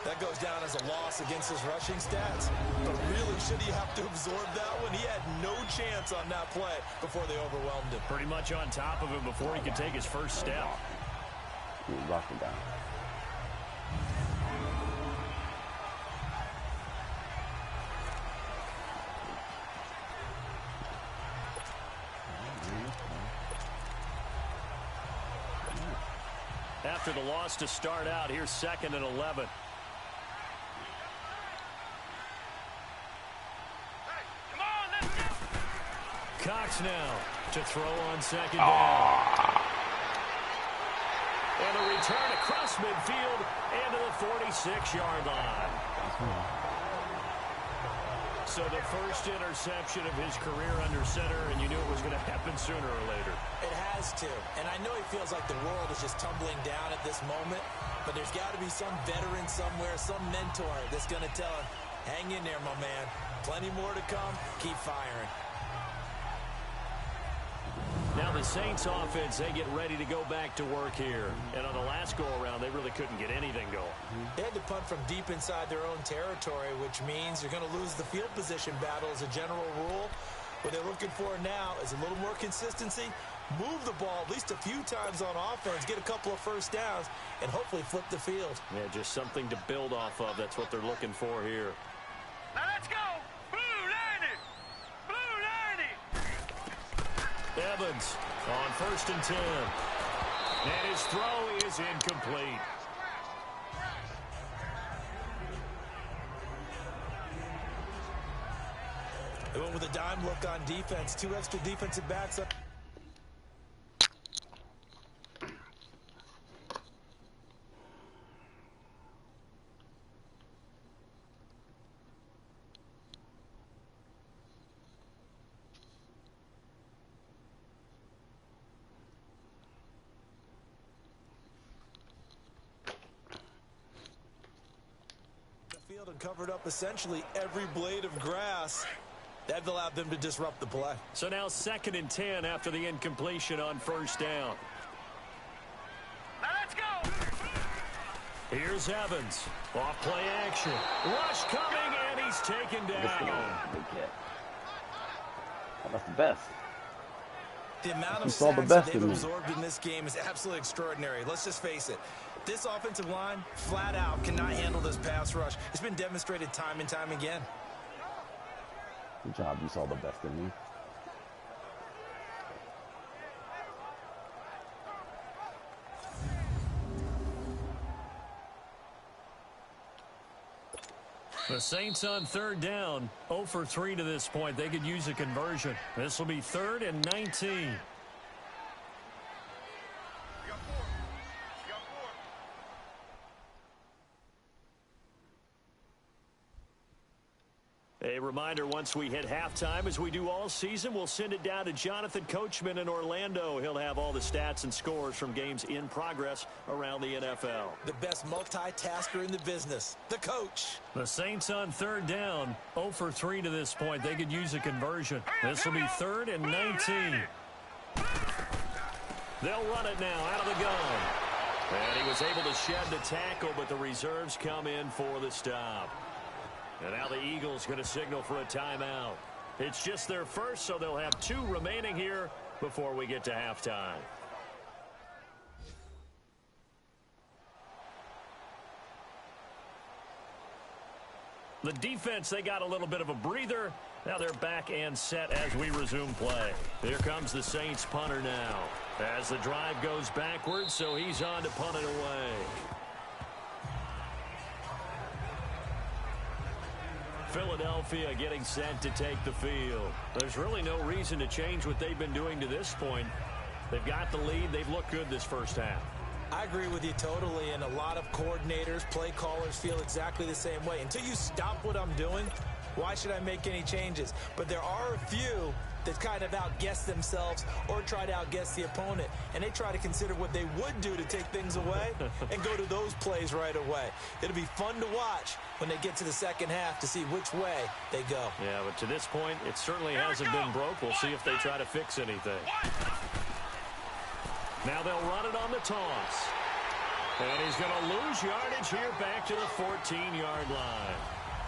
C: That goes down as a loss against his rushing stats, but really, should he have to absorb that one? He had no chance on that play before they overwhelmed him.
B: Pretty much on top of him before he could take his first step.
E: He rocked it down.
B: After the loss to start out, here's 2nd and 11. Cox now to throw on 2nd down. And a return across midfield and to the 46-yard line. So the first interception of his career under center, and you knew it was going to happen sooner or later.
C: It has to. And I know he feels like the world is just tumbling down at this moment, but there's got to be some veteran somewhere, some mentor that's going to tell him, hang in there, my man. Plenty more to come. Keep firing.
B: Now the Saints offense, they get ready to go back to work here. And on the last go-around, they really couldn't get anything going.
C: They had to punt from deep inside their own territory, which means you're going to lose the field position battle as a general rule. What they're looking for now is a little more consistency, move the ball at least a few times on offense, get a couple of first downs, and hopefully flip the field.
B: Yeah, just something to build off of. That's what they're looking for here.
D: Now let's go. Blue Liney. Blue Liney.
B: Evans on 1st and 10. And his throw is incomplete.
C: They went with a dime look on defense. 2 extra defensive backs up. Field and covered up essentially every blade of grass. That allowed them to disrupt the play.
B: So now 2nd and 10 after the incompletion on 1st down.
D: Now let's go.
B: Here's Evans. Off play action. Rush coming, and he's taken down.
E: Big hit. Oh, that's the best.
C: The amount
E: You
C: of
E: saw the
C: sacks
E: best
C: that
E: in
C: they've
E: me.
C: absorbed in this game is absolutely extraordinary. Let's just face it. This offensive line, flat out, cannot handle this pass rush. It's been demonstrated time and time again.
E: Good job. You saw the best in me.
B: The Saints on 3rd down, 0 for 3 to this point. They could use a conversion. This will be 3rd and 19. A reminder, once we hit halftime, as we do all season, we'll send it down to Jonathan Coachman in Orlando. He'll have all the stats and scores from games in progress around the NFL.
C: The best multitasker in the business, the coach.
B: The Saints on 3rd down, 0 for 3 to this point. They could use a conversion. This will be 3rd and 19. They'll run it now out of the gun. And he was able to shed the tackle, but the reserves come in for the stop. And now the Eagles going to signal for a timeout. It's just their first, so they'll have 2 remaining here before we get to halftime. The defense, they got a little bit of a breather. Now they're back and set as we resume play. Here comes the Saints punter now. As the drive goes backwards, so he's on to punt it away. Philadelphia getting set to take the field. There's really no reason to change what they've been doing to this point. They've got the lead. They've looked good this first half.
C: I agree with you totally, and a lot of coordinators, play callers feel exactly the same way. Until you stop what I'm doing, why should I make any changes? But there are a few that kind of outguess themselves or try to outguess the opponent, and they try to consider what they would do to take things away and go to those plays right away. It'll be fun to watch when they get to the second half to see which way they go.
B: Yeah, but to this point, it certainly hasn't been broke. We'll see if they try to fix anything. Now they'll run it on the toss. And he's going to lose yardage here back to the 14-yard line.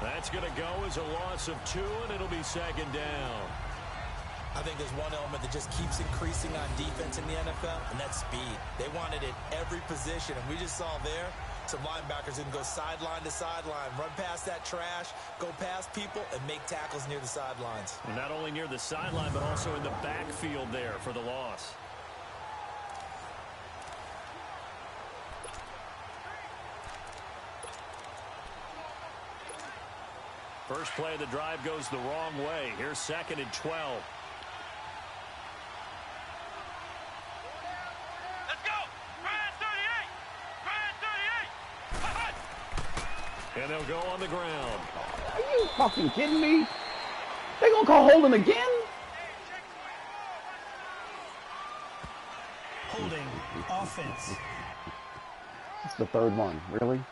B: That's going to go as a loss of 2, and it'll be 2nd down.
C: I think there's one element that just keeps increasing on defense in the NFL, and that's speed. They want it at every position, and we just saw there some linebackers who can go sideline to sideline, run past that trash, go past people, and make tackles near the sidelines.
B: And not only near the sideline, but also in the backfield there for the loss. First play of the drive goes the wrong way. Here's 2nd and 12.
D: Let's go. Ryan 38. Ryan 38.
B: And they'll go on the ground.
E: Are you fucking kidding me? gonna call holding again?
F: Holding. Offense.
E: It's the third one. Really?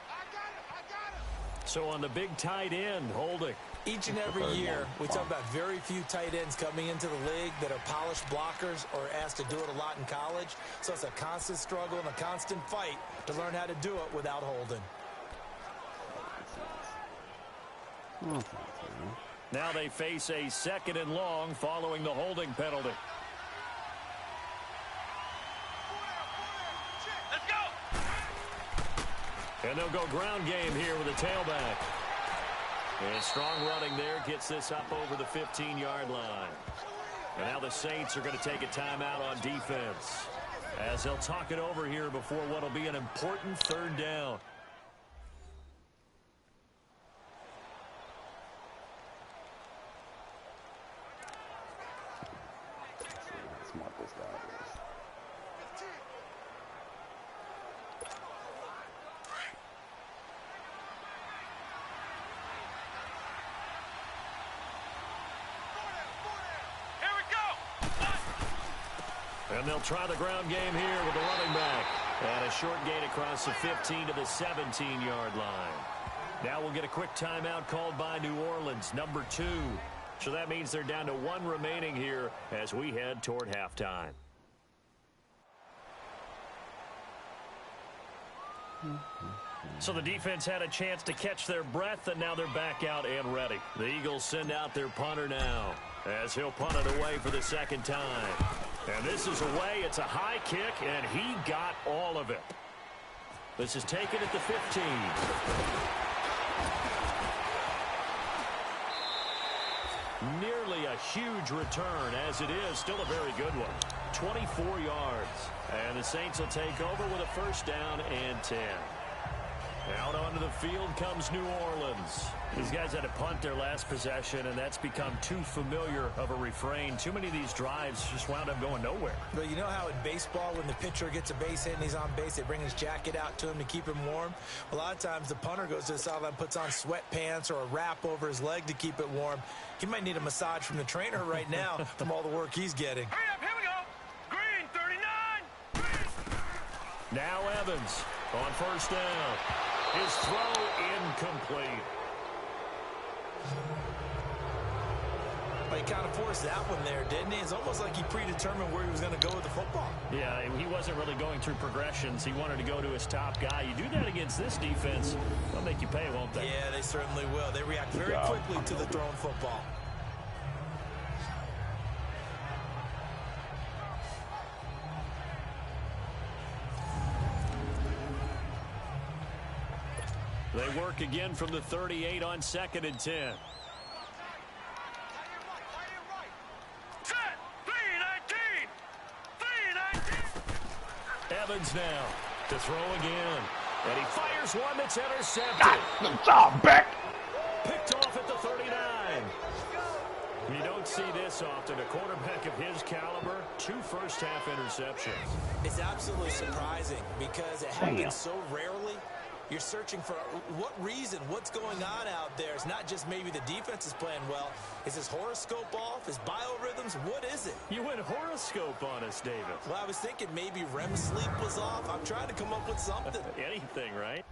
B: So on the big tight end, holding.
C: Each and every year, we talk about very few tight ends coming into the league that are polished blockers or asked to do it a lot in college. So it's a constant struggle and a constant fight to learn how to do it without holding.
B: Now they face a 2nd and long following the holding penalty.
D: Let's go.
B: And they'll go ground game here with a tailback. And strong running there gets this up over the 15-yard line. And now the Saints are going to take a timeout on defense as they'll talk it over here before what will be an important 3rd down.
E: Smart this guy is.
D: Here we go.
B: And they'll try the ground game here with the running back. And a short gain across the 15 to the 17-yard line. Now we'll get a quick timeout called by New Orleans, number 2. So that means they're down to 1 remaining here as we head toward halftime. So the defense had a chance to catch their breath, and now they're back out and ready. The Eagles send out their punter now as he'll punt it away for the 2nd time. And this is away. It's a high kick, and he got all of it. This is taken at the 15. Nearly a huge return, as it is still a very good one. 24 yards. And the Saints will take over with a 1st down and 10. Out onto the field comes New Orleans. These guys had to punt their last possession, and that's become too familiar of a refrain. Too many of these drives just wound up going nowhere.
C: But you know how in baseball, when the pitcher gets a base hit and he's on base, they bring his jacket out to him to keep him warm? A lot of times the punter goes to the sideline, puts on sweatpants or a wrap over his leg to keep it warm. He might need a massage from the trainer right now from all the work he's getting.
D: Hurry up. Here we go. Green 39.
B: Now Evans on 1st down. His throw incomplete.
C: Well, he kind of forced that one there, didn't he? It's almost like he predetermined where he was going to go with the football.
B: Yeah, he wasn't really going through progressions. He wanted to go to his top guy. You do that against this defense, they'll make you pay, won't they?
C: Yeah, they certainly will. They react very quickly to the thrown football.
B: They work again from the 38 on 2nd and 10.
D: Set. 319. 319.
B: Evans now to throw again. And he fires one that's intercepted.
E: Good job, Beck.
B: Picked off at the 39. You don't see this often. A quarterback of his caliber, 2 first-half interceptions.
C: It's absolutely surprising because it happens so rarely. You're searching for what reason, what's going on out there. It's not just maybe the defense is playing well. Is his horoscope off? His biorhythms? What is it?
B: You went horoscope on us, David.
C: Well, I was thinking maybe REM sleep was off. I'm trying to come up with something.
B: Anything, right?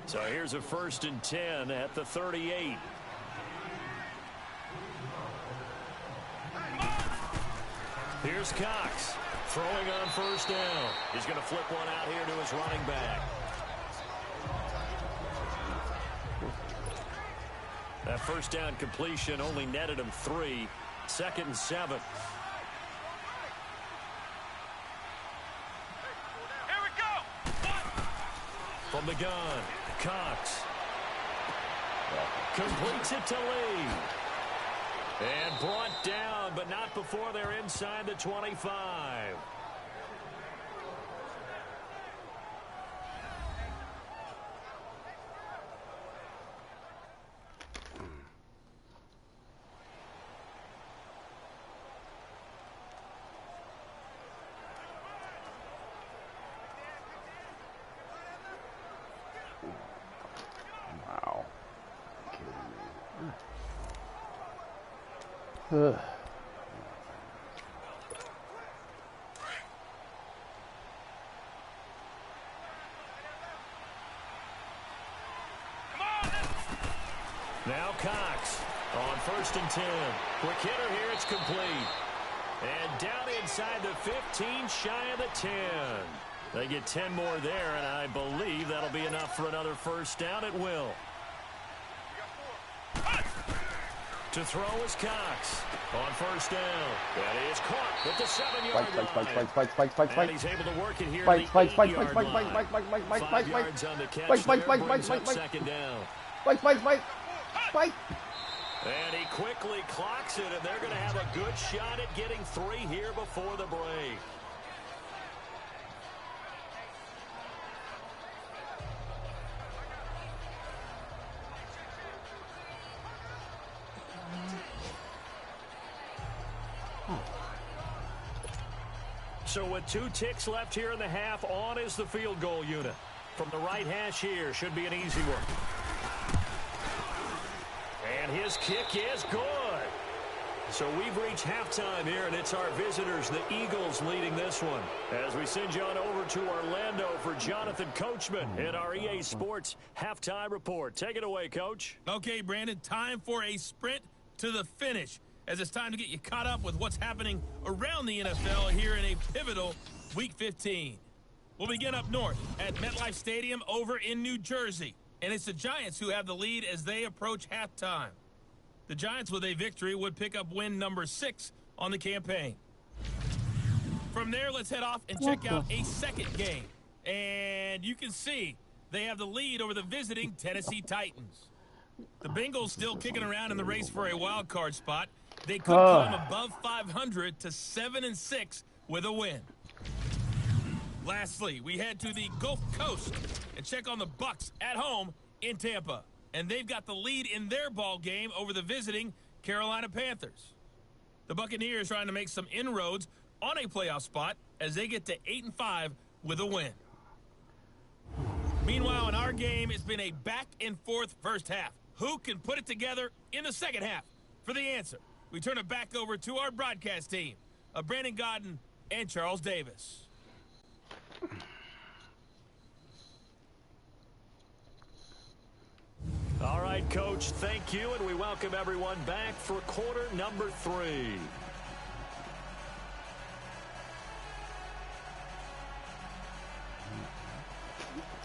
B: So here's a 1st and 10 at the 38. Here's Cox throwing on 1st down. He's going to flip one out here to his running back. That 1st down completion only netted him 3. 2nd and 7.
D: Here we go.
B: From the gun, Cox completes it to Lee. And brought down, but not before they're inside the 25.
E: Wow. Kidding me.
B: Now Cox on 1st and 10. Quick hitter here, it's complete. And down inside the 15, shy of the 10. They get 10 more there, and I believe that'll be enough for another 1st down. It will. To throw is Cox on 1st down. That is caught with the 7-yard line. And he's able to work it here at the 8-yard line. 5 yards on the catch there, brings up 2nd down. And he quickly clocks it, and they're going to have a good shot at getting 3 here before the break. So with 2 ticks left here in the half, on is the field goal unit. From the right hash here, should be an easy one. And his kick is good. So we've reached halftime here, and it's our visitors, the Eagles, leading this one. As we send you on over to Orlando for Jonathan Coachman in our EA Sports Halftime Report. Take it away, Coach.
A: Okay, Brandon, time for a sprint to the finish, as it's time to get you caught up with what's happening around the NFL here in a pivotal Week 15. We'll begin up north at MetLife Stadium over in New Jersey. And it's the Giants who have the lead as they approach halftime. The Giants, with a victory, would pick up win number 6 on the campaign. From there, let's head off and check out a second game. And you can see they have the lead over the visiting Tennessee Titans. The Bengals still kicking around in the race for a wild card spot. They could climb above 500 to 7-6 with a win. Lastly, we head to the Gulf Coast and check on the Bucs at home in Tampa. And they've got the lead in their ball game over the visiting Carolina Panthers. The Buccaneers trying to make some inroads on a playoff spot as they get to 8-5 with a win. Meanwhile, in our game, it's been a back-and-forth first half. Who can put it together in the second half? For the answer, we turn it back over to our broadcast team of Brandon Gaudin and Charles Davis.
B: All right, Coach, thank you, and we welcome everyone back for quarter number 3.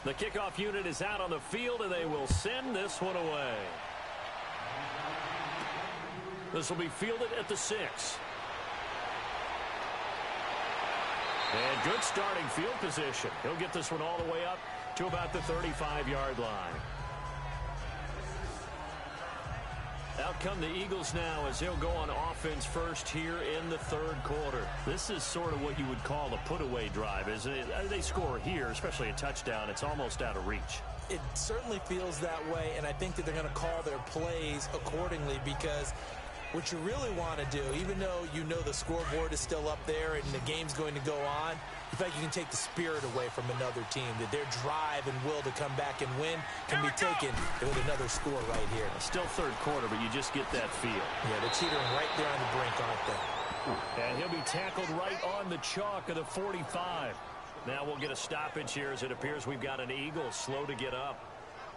B: The kickoff unit is out on the field, and they will send this one away. This will be fielded at the 6. And good starting field position. He'll get this one all the way up to about the 35-yard line. Out come the Eagles now as they'll go on offense first here in the third quarter. This is sort of what you would call a put-away drive. As they score here, especially a touchdown, it's almost out of reach.
C: It certainly feels that way, and I think that they're going to call their plays accordingly, because what you really want to do, even though you know the scoreboard is still up there and the game's going to go on, you feel like you can take the spirit away from another team, that their drive and will to come back and win can be taken with another score right here.
B: Still third quarter, but you just get that feel.
C: Yeah, they're teetering right there on the brink, aren't they?
B: And he'll be tackled right on the chalk of the 45. Now we'll get a stoppage here as it appears we've got an Eagle slow to get up.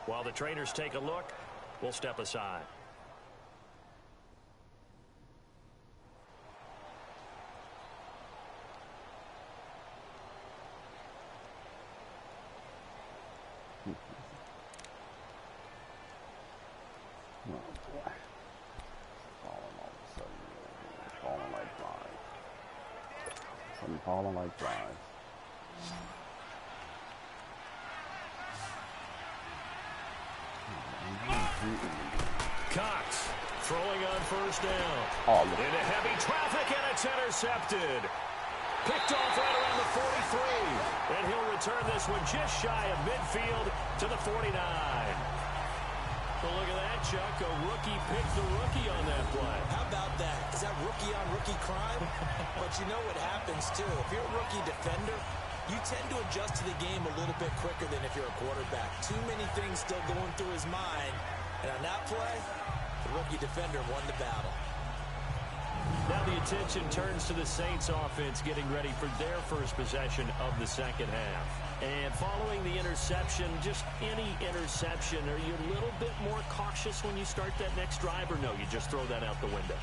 B: While the trainers take a look, we'll step aside.
E: Oh, boy. Falling all of a sudden. Falling like flies. I'm falling like flies.
B: Cox throwing on first down.
E: Oh,
B: Into heavy traffic, and it's intercepted. Picked off right around the 43. And he'll return this one just shy of midfield to the 49. Well, look at that, Chuck. A rookie picked the rookie on that play.
C: How about that? Is that rookie-on-rookie crime? But you know what happens, too. If you're a rookie defender, you tend to adjust to the game a little bit quicker than if you're a quarterback. Too many things still going through his mind. And on that play, the rookie defender won the battle.
B: Now the attention turns to the Saints offense getting ready for their first possession of the second half. And following the interception, just any interception, are you a little bit more cautious when you start that next drive, or no, you just throw that out the window?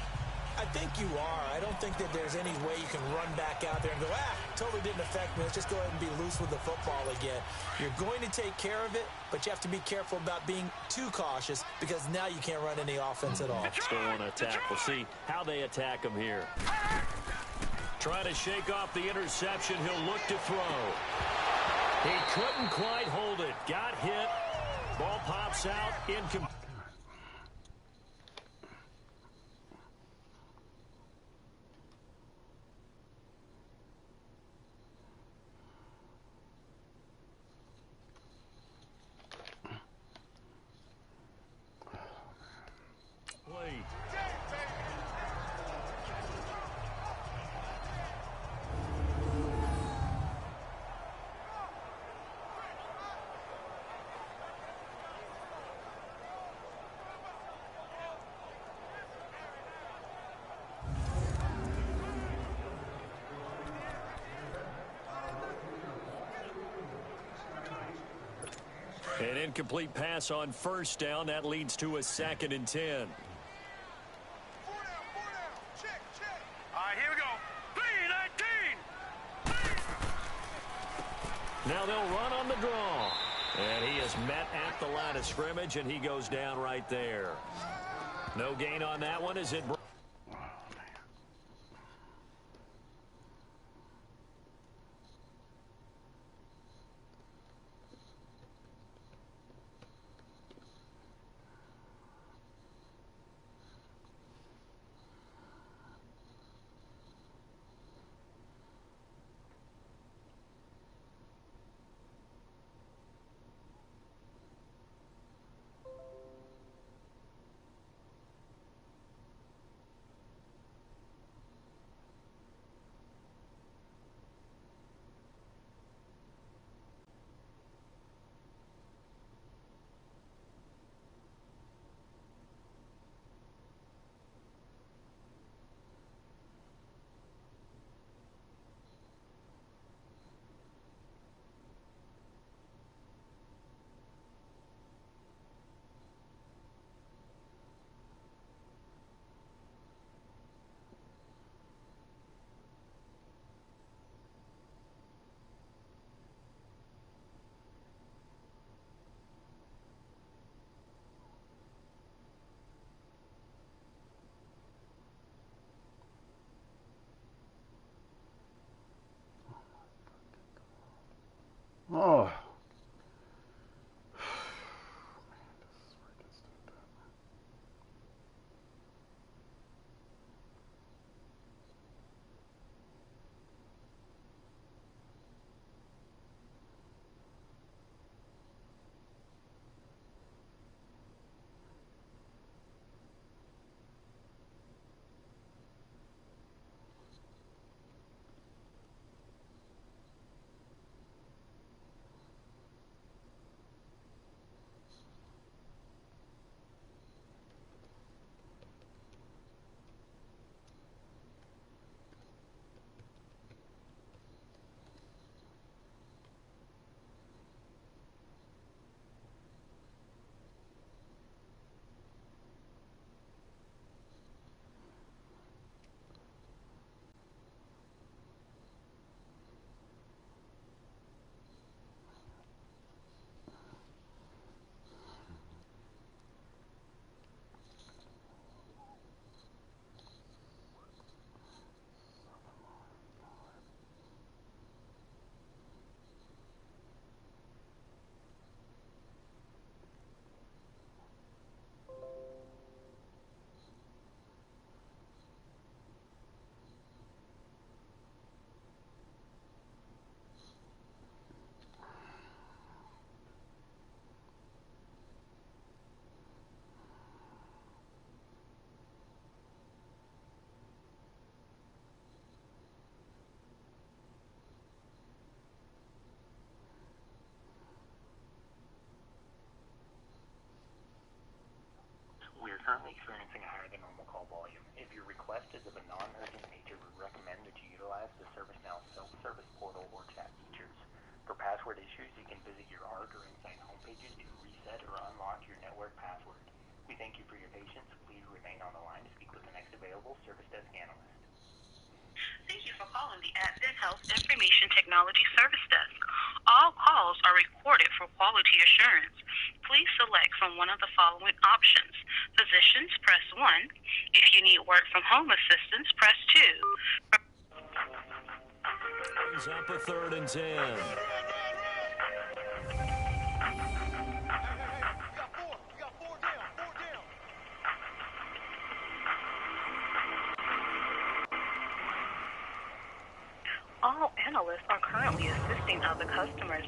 C: I think you are. I don't think that there's any way you can run back out there and go, totally didn't affect me. Let's just go ahead and be loose with the football again. You're going to take care of it, but you have to be careful about being too cautious because now you can't run any offense at all.
B: Still want to attack. We'll see how they attack him here. Trying to shake off the interception. He'll look to throw. He couldn't quite hold it. Got hit. Ball pops out. Incomplete. An incomplete pass on first down. That leads to a 2nd and 10.
D: 4 down. Check. All right, here we go. 3-19.
B: Now they'll run on the draw. And he is met at the line of scrimmage, and he goes down right there. No gain on that one as it...
E: Oh.
H: currently experiencing a higher than normal call volume. If your request is of a non-urgent nature, we recommend that you utilize the ServiceNow self-service portal or chat features. For password issues, you can visit your ARC or Insight homepages to reset or unlock your network password. We thank you for your patience. Please remain on the line to speak with the next available service desk analyst.
I: Thank you for calling the Advent Health Information Technology Service Desk. All calls are recorded for quality assurance. Please select from one of the following options. Physicians, press 1. If you need work from home assistance, press 2.
B: Brings up a 3rd and 10.
I: All analysts are currently assisting other customers.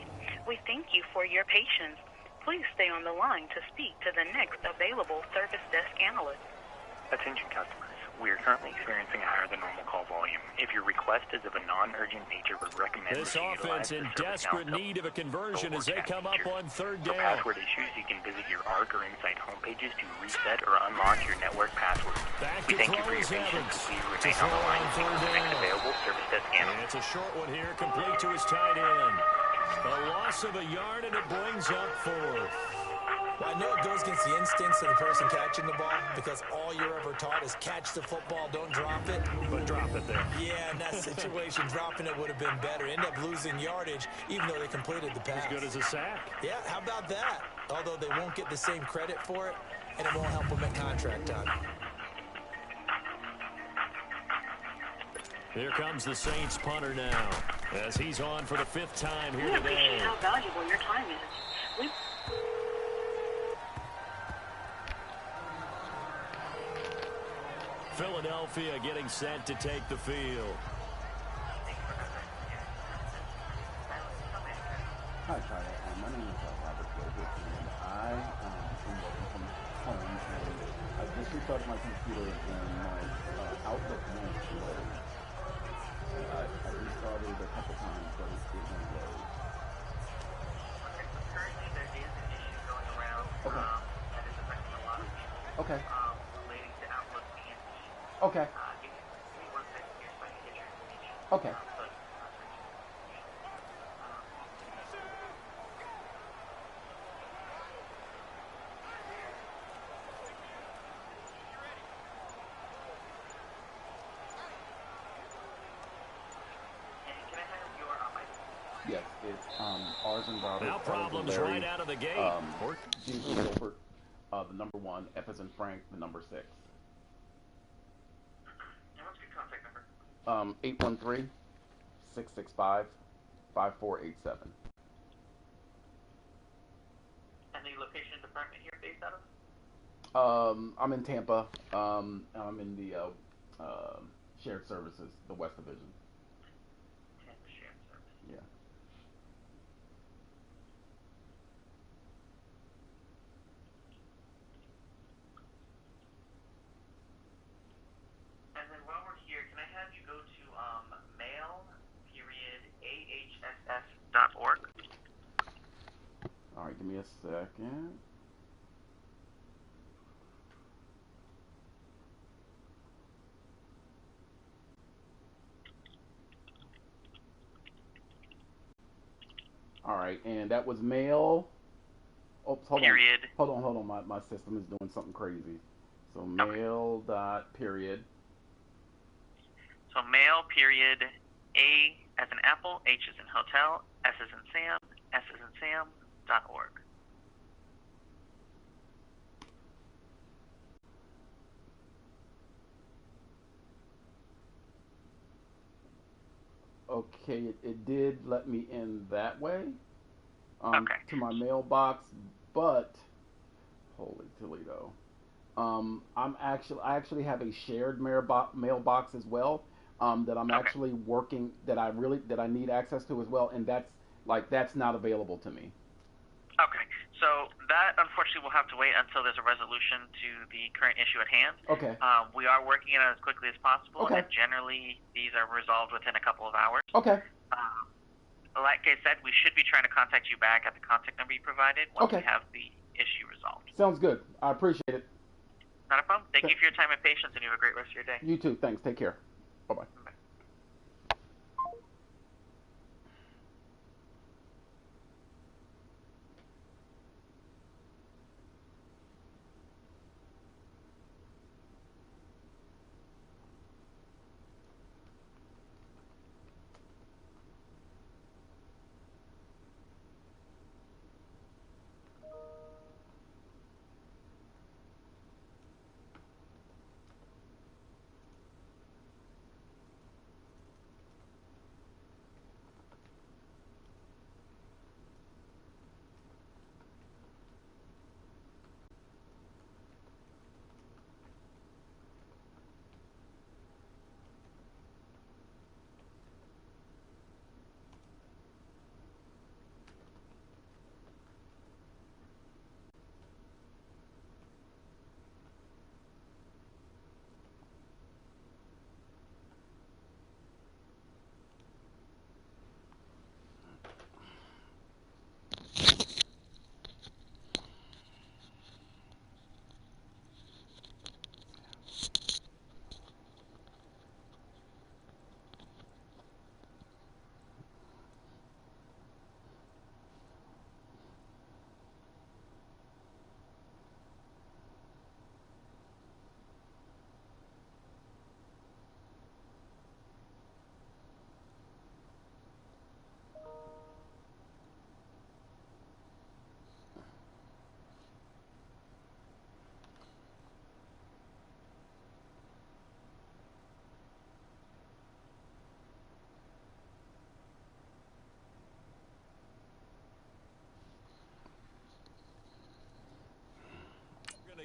I: We thank you for your patience. Please stay on the line to speak to the next available service desk analyst.
H: Attention customers. We are currently experiencing a higher than normal call volume. If your request is of a non-urgent nature, we recommend
B: This
H: that you utilize
B: offense in
H: the
B: desperate
H: ServiceNow
B: need of a conversion as they
H: chat
B: come up
H: feature.
B: on 3rd
H: For
B: down.
H: password issues, you can visit your ARC or Insight homepages to reset or unlock your network password.
B: Back
H: We
B: to
H: thank you for
B: throw
H: your
B: is
H: patience.
B: Evans.
H: Please
B: To
H: remain on
B: throw
H: the line
B: on
H: to speak
B: 3rd
H: with the next
B: down.
H: available service desk analyst.
B: And it's a short one here, complete to his tight end. A loss of a yard, and it brings up 4th.
C: Well, I know it goes against the instincts of the person catching the ball because all you're ever taught is catch the football, don't drop it.
B: But drop it there.
C: Yeah, in that situation, dropping it would have been better. End up losing yardage, even though they completed the pass.
B: As good as a sack.
C: Yeah, how about that? Although they won't get the same credit for it, and it won't help them at contract time.
B: Here comes the Saints punter now, as he's on for the 5th time here
I: We appreciate
B: today.
I: how valuable your time is.
B: Philadelphia getting set to take the field.
E: Hi, Tyler. My name is Robert Gilbert, and I am working from home, and I just restarted my computer, and my Outlook won't load. I restarted it a couple times, but it won't load.
H: Currently, there is an issue going around
E: Okay.
H: that is affecting a lot of people
E: Okay.
H: relating to Outlook and
E: Okay.
H: we work with here, so I can get your information.
E: Okay.
H: Can I have your ID?
E: Yes, it's R's and Robert.
B: Now problems
E: Larry,
B: right out of the gate.
E: G for Gilbert, the number 1, F as in Frank, the number 6.
H: And what's your contact number?
E: 813-665-5487.
H: And the location department you're based out of?
E: I'm in Tampa. I'm in the shared services, the West Division.
H: Tampa Shared Service.
E: Yeah.
H: And then while we're here, can I have you go to mail.ahss.org?
E: All right, give me a second. All right, and that was mail. Oh, hold
H: Period.
E: on. Hold on. My system is doing something crazy. So mail dot period.
H: So mail period A as in apple, H as in hotel, S as in Sam, S as in Sam.org.
E: Okay, it did let me in that way.
H: Okay.
E: To my mailbox, but holy Toledo. I actually have a shared mailbox as well. That I'm actually working, that I need access to as well, and that's not available to me.
H: Okay. So that unfortunately will have to wait until there's a resolution to the current issue at hand.
E: Okay.
H: We are working on it as quickly as possible,
E: Okay.
H: and generally these are resolved within a couple of hours.
E: Okay.
H: Like I said, we should be trying to contact you back at the contact number you provided once
E: Okay.
H: we have the issue resolved.
E: Sounds good. I appreciate it.
H: Not a problem. Thank you for your time and patience, and you have a great rest of your day.
E: You too. Thanks. Take care. Bye-bye.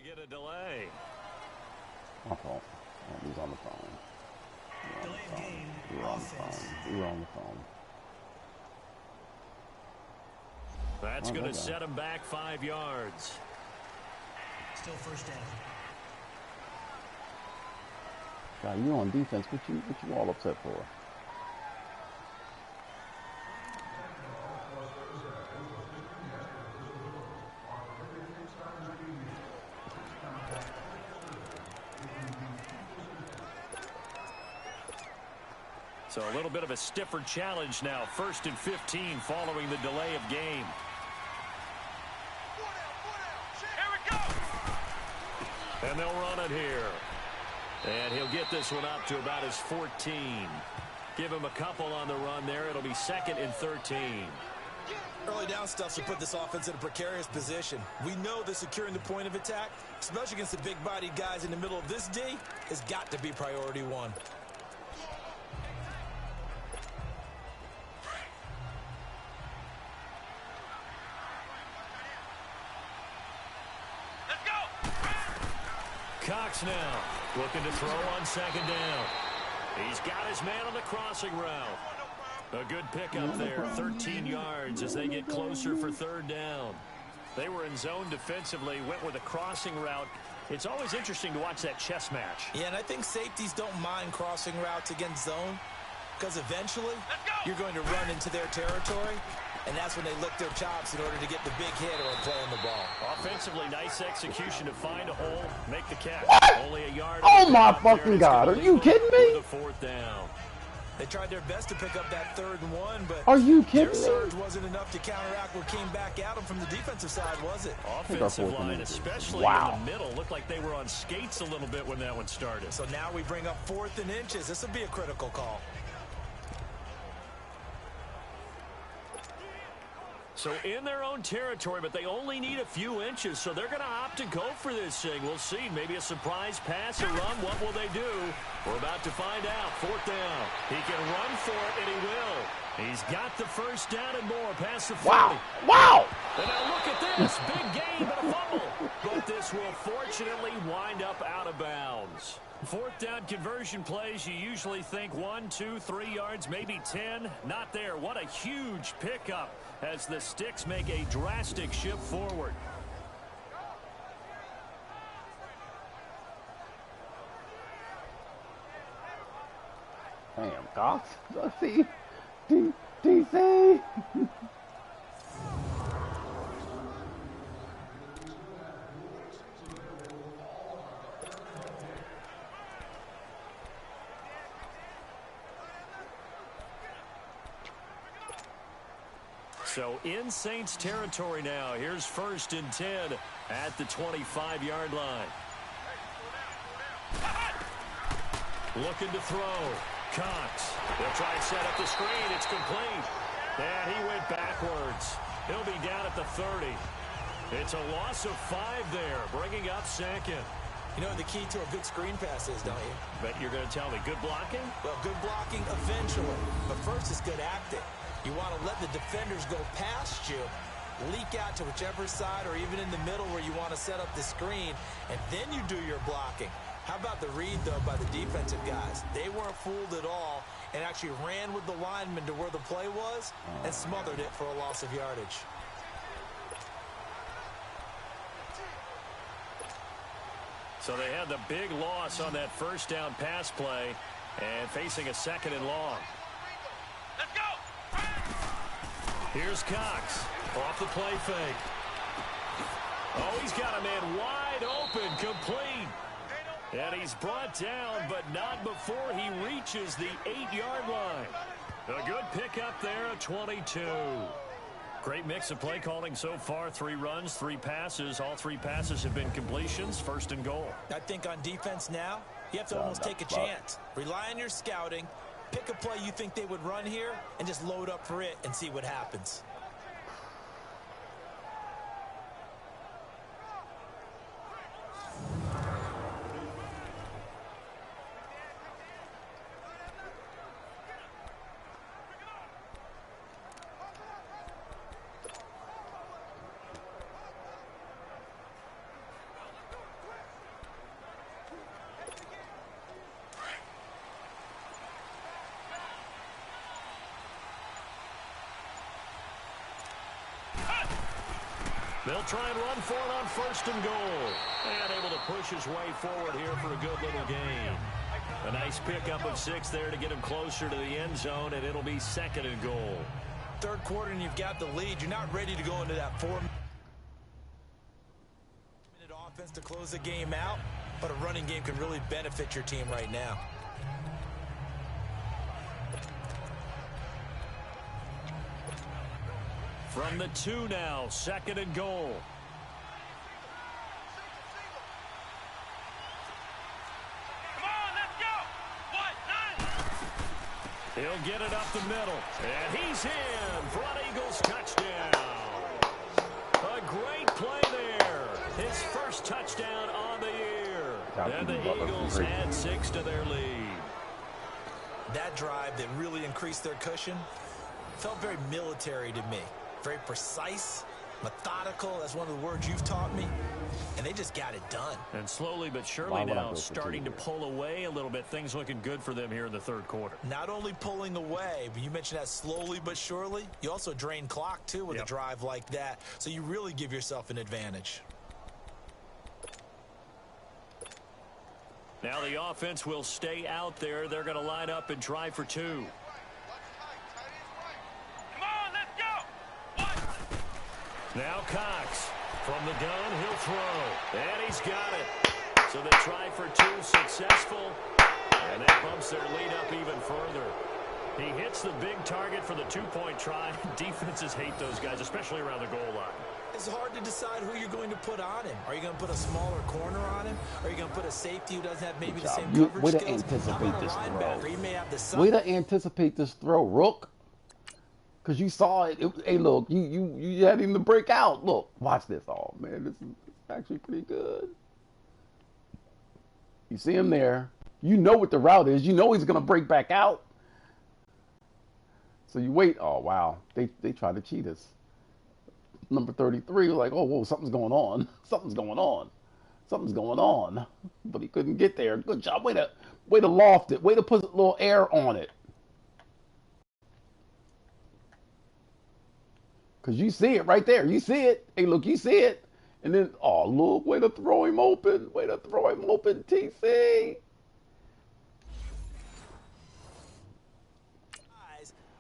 B: Get a delay.
E: My fault. Oh, he's on the phone.
F: Delay of game.
E: We were on the phone. We were on the phone.
B: That's going to set him back 5 yards.
F: Still first down.
E: God, you on defense. What you all upset for?
B: So a little bit of a stiffer challenge now. 1st and 15 following the delay of game.
D: Here we go!
B: And they'll run it here. And he'll get this one up to about his 14. Give him a couple on the run there. It'll be 2nd and 13.
C: Early down stuff should put this offense in a precarious position. We know that securing the point of attack, especially against the big-bodied guys in the middle of this D, has got to be priority one.
B: Cox now looking to throw on 2nd down. He's got his man on the crossing route. A good pickup there, 13 yards as they get closer for 3rd down. They were in zone defensively, went with a crossing route. It's always interesting to watch that chess match.
C: Yeah, and I think safeties don't mind crossing routes against zone because eventually you're going to run into their territory. And that's when they lick their chops in order to get the big hit or play on the ball.
B: Offensively, nice execution to find a hole, make the catch.
E: What?
B: Only a yard.
E: Oh my fucking God! Are you kidding me?
B: The 4th down.
C: They tried their best to pick up that 3rd and 1, but
E: are you kidding
C: their
E: me?
C: surge wasn't enough to counteract what came back at them from the defensive side, was it?
B: Offensive line, especially in the middle, looked like they were on skates a little bit when that one started.
C: So now we bring up 4th and inches. This will be a critical call.
B: So in their own territory, but they only need a few inches, so they're going to opt to go for this thing. We'll see. Maybe a surprise pass or run. What will they do? We're about to find out. 4th down. He can run for it, and he will. He's got the 1st down and more past the 40.
E: Wow!
B: And now look at this. Big gain, but a fumble. But this will fortunately wind up out of bounds. 4th down conversion plays, you usually think 1, 2, 3 yards, maybe 10. Not there. What a huge pickup as the Sticks make a drastic shift forward.
E: Damn, Cox. Let's see. DC.
B: So in Saints territory now. Here's 1st and 10 at the 25-yard line. Looking to throw. Cox. They'll try and set up the screen. It's complete. And he went backwards. He'll be down at the 30. It's a loss of 5 there, bringing up 2nd.
C: You know what the key to a good screen pass is, don't you?
B: But you're going to tell me, good blocking?
C: Well, good blocking eventually. But first is good acting. You want to let the defenders go past you, leak out to whichever side or even in the middle where you want to set up the screen, and then you do your blocking. How about the read, though, by the defensive guys? They weren't fooled at all and actually ran with the lineman to where the play was and smothered it for a loss of yardage.
B: So they had the big loss on that 1st down pass play and facing a 2nd and long.
D: Let's go!
B: Here's Cox off the play fake. Oh, he's got a man wide open, complete. And he's brought down, but not before he reaches the 8-yard line. A good pickup there at 22. Great mix of play calling so far. 3 runs, 3 passes. All 3 passes have been completions. 1st and goal.
C: I think on defense now, you have to almost take a chance. Rely on your scouting. Pick a play you think they would run here and just load up for it and see what happens.
B: They'll try and run for it on 1st and goal. And able to push his way forward here for a good little gain. A nice pickup of 6 there to get him closer to the end zone, and it'll be 2nd and goal.
C: 3rd quarter and you've got the lead. You're not ready to go into that 4-minute offense to close the game out, but a running game can really benefit your team right now.
B: From the 2 now, 2nd and goal.
D: Come on, let's go! 1-9!
B: He'll get it up the middle. And he's in. Front Eagles touchdown. A great play there. His 1st touchdown on the year. And the Eagles add 6 to their lead.
C: That drive that really increased their cushion felt very military to me. Very precise, methodical. That's one of the words you've taught me. And they just got it done.
B: And slowly but surely now starting to pull away a little bit. Things looking good for them here in the 3rd quarter.
C: Not only pulling away, but you mentioned that slowly but surely. You also drain clock, too, with a drive like that. So you really give yourself an advantage.
B: Now the offense will stay out there. They're going to line up and try for 2. Now Cox from the gun, he'll throw, and he's got it. So they try for 2, successful, and that bumps their lead up even further. He hits the big target for the 2-point try. Defenses hate those guys, especially around the goal line.
C: It's hard to decide who you're going to put on him. Are you going to put a smaller corner on him? Are you going to put a safety who doesn't have maybe the same coverage
J: Way to
C: skills?
J: anticipate this throw.
C: Way
J: to anticipate this throw, Rook. Because you saw it. Hey, look, you had him to break out. Look, watch this. Oh, man, this is actually pretty good. You see him there. You know what the route is. You know he's going to break back out. So you wait. Oh, wow. They try to cheat us. Number 33 was like, oh, whoa, something's going on. Something's going on. Something's going on. But he couldn't get there. Good job. Way to loft it. Way to put a little air on it. Because you see it right there. You see it. Hey, look, you see it. And then, oh, look, way to throw him open. Way to throw him open, TC.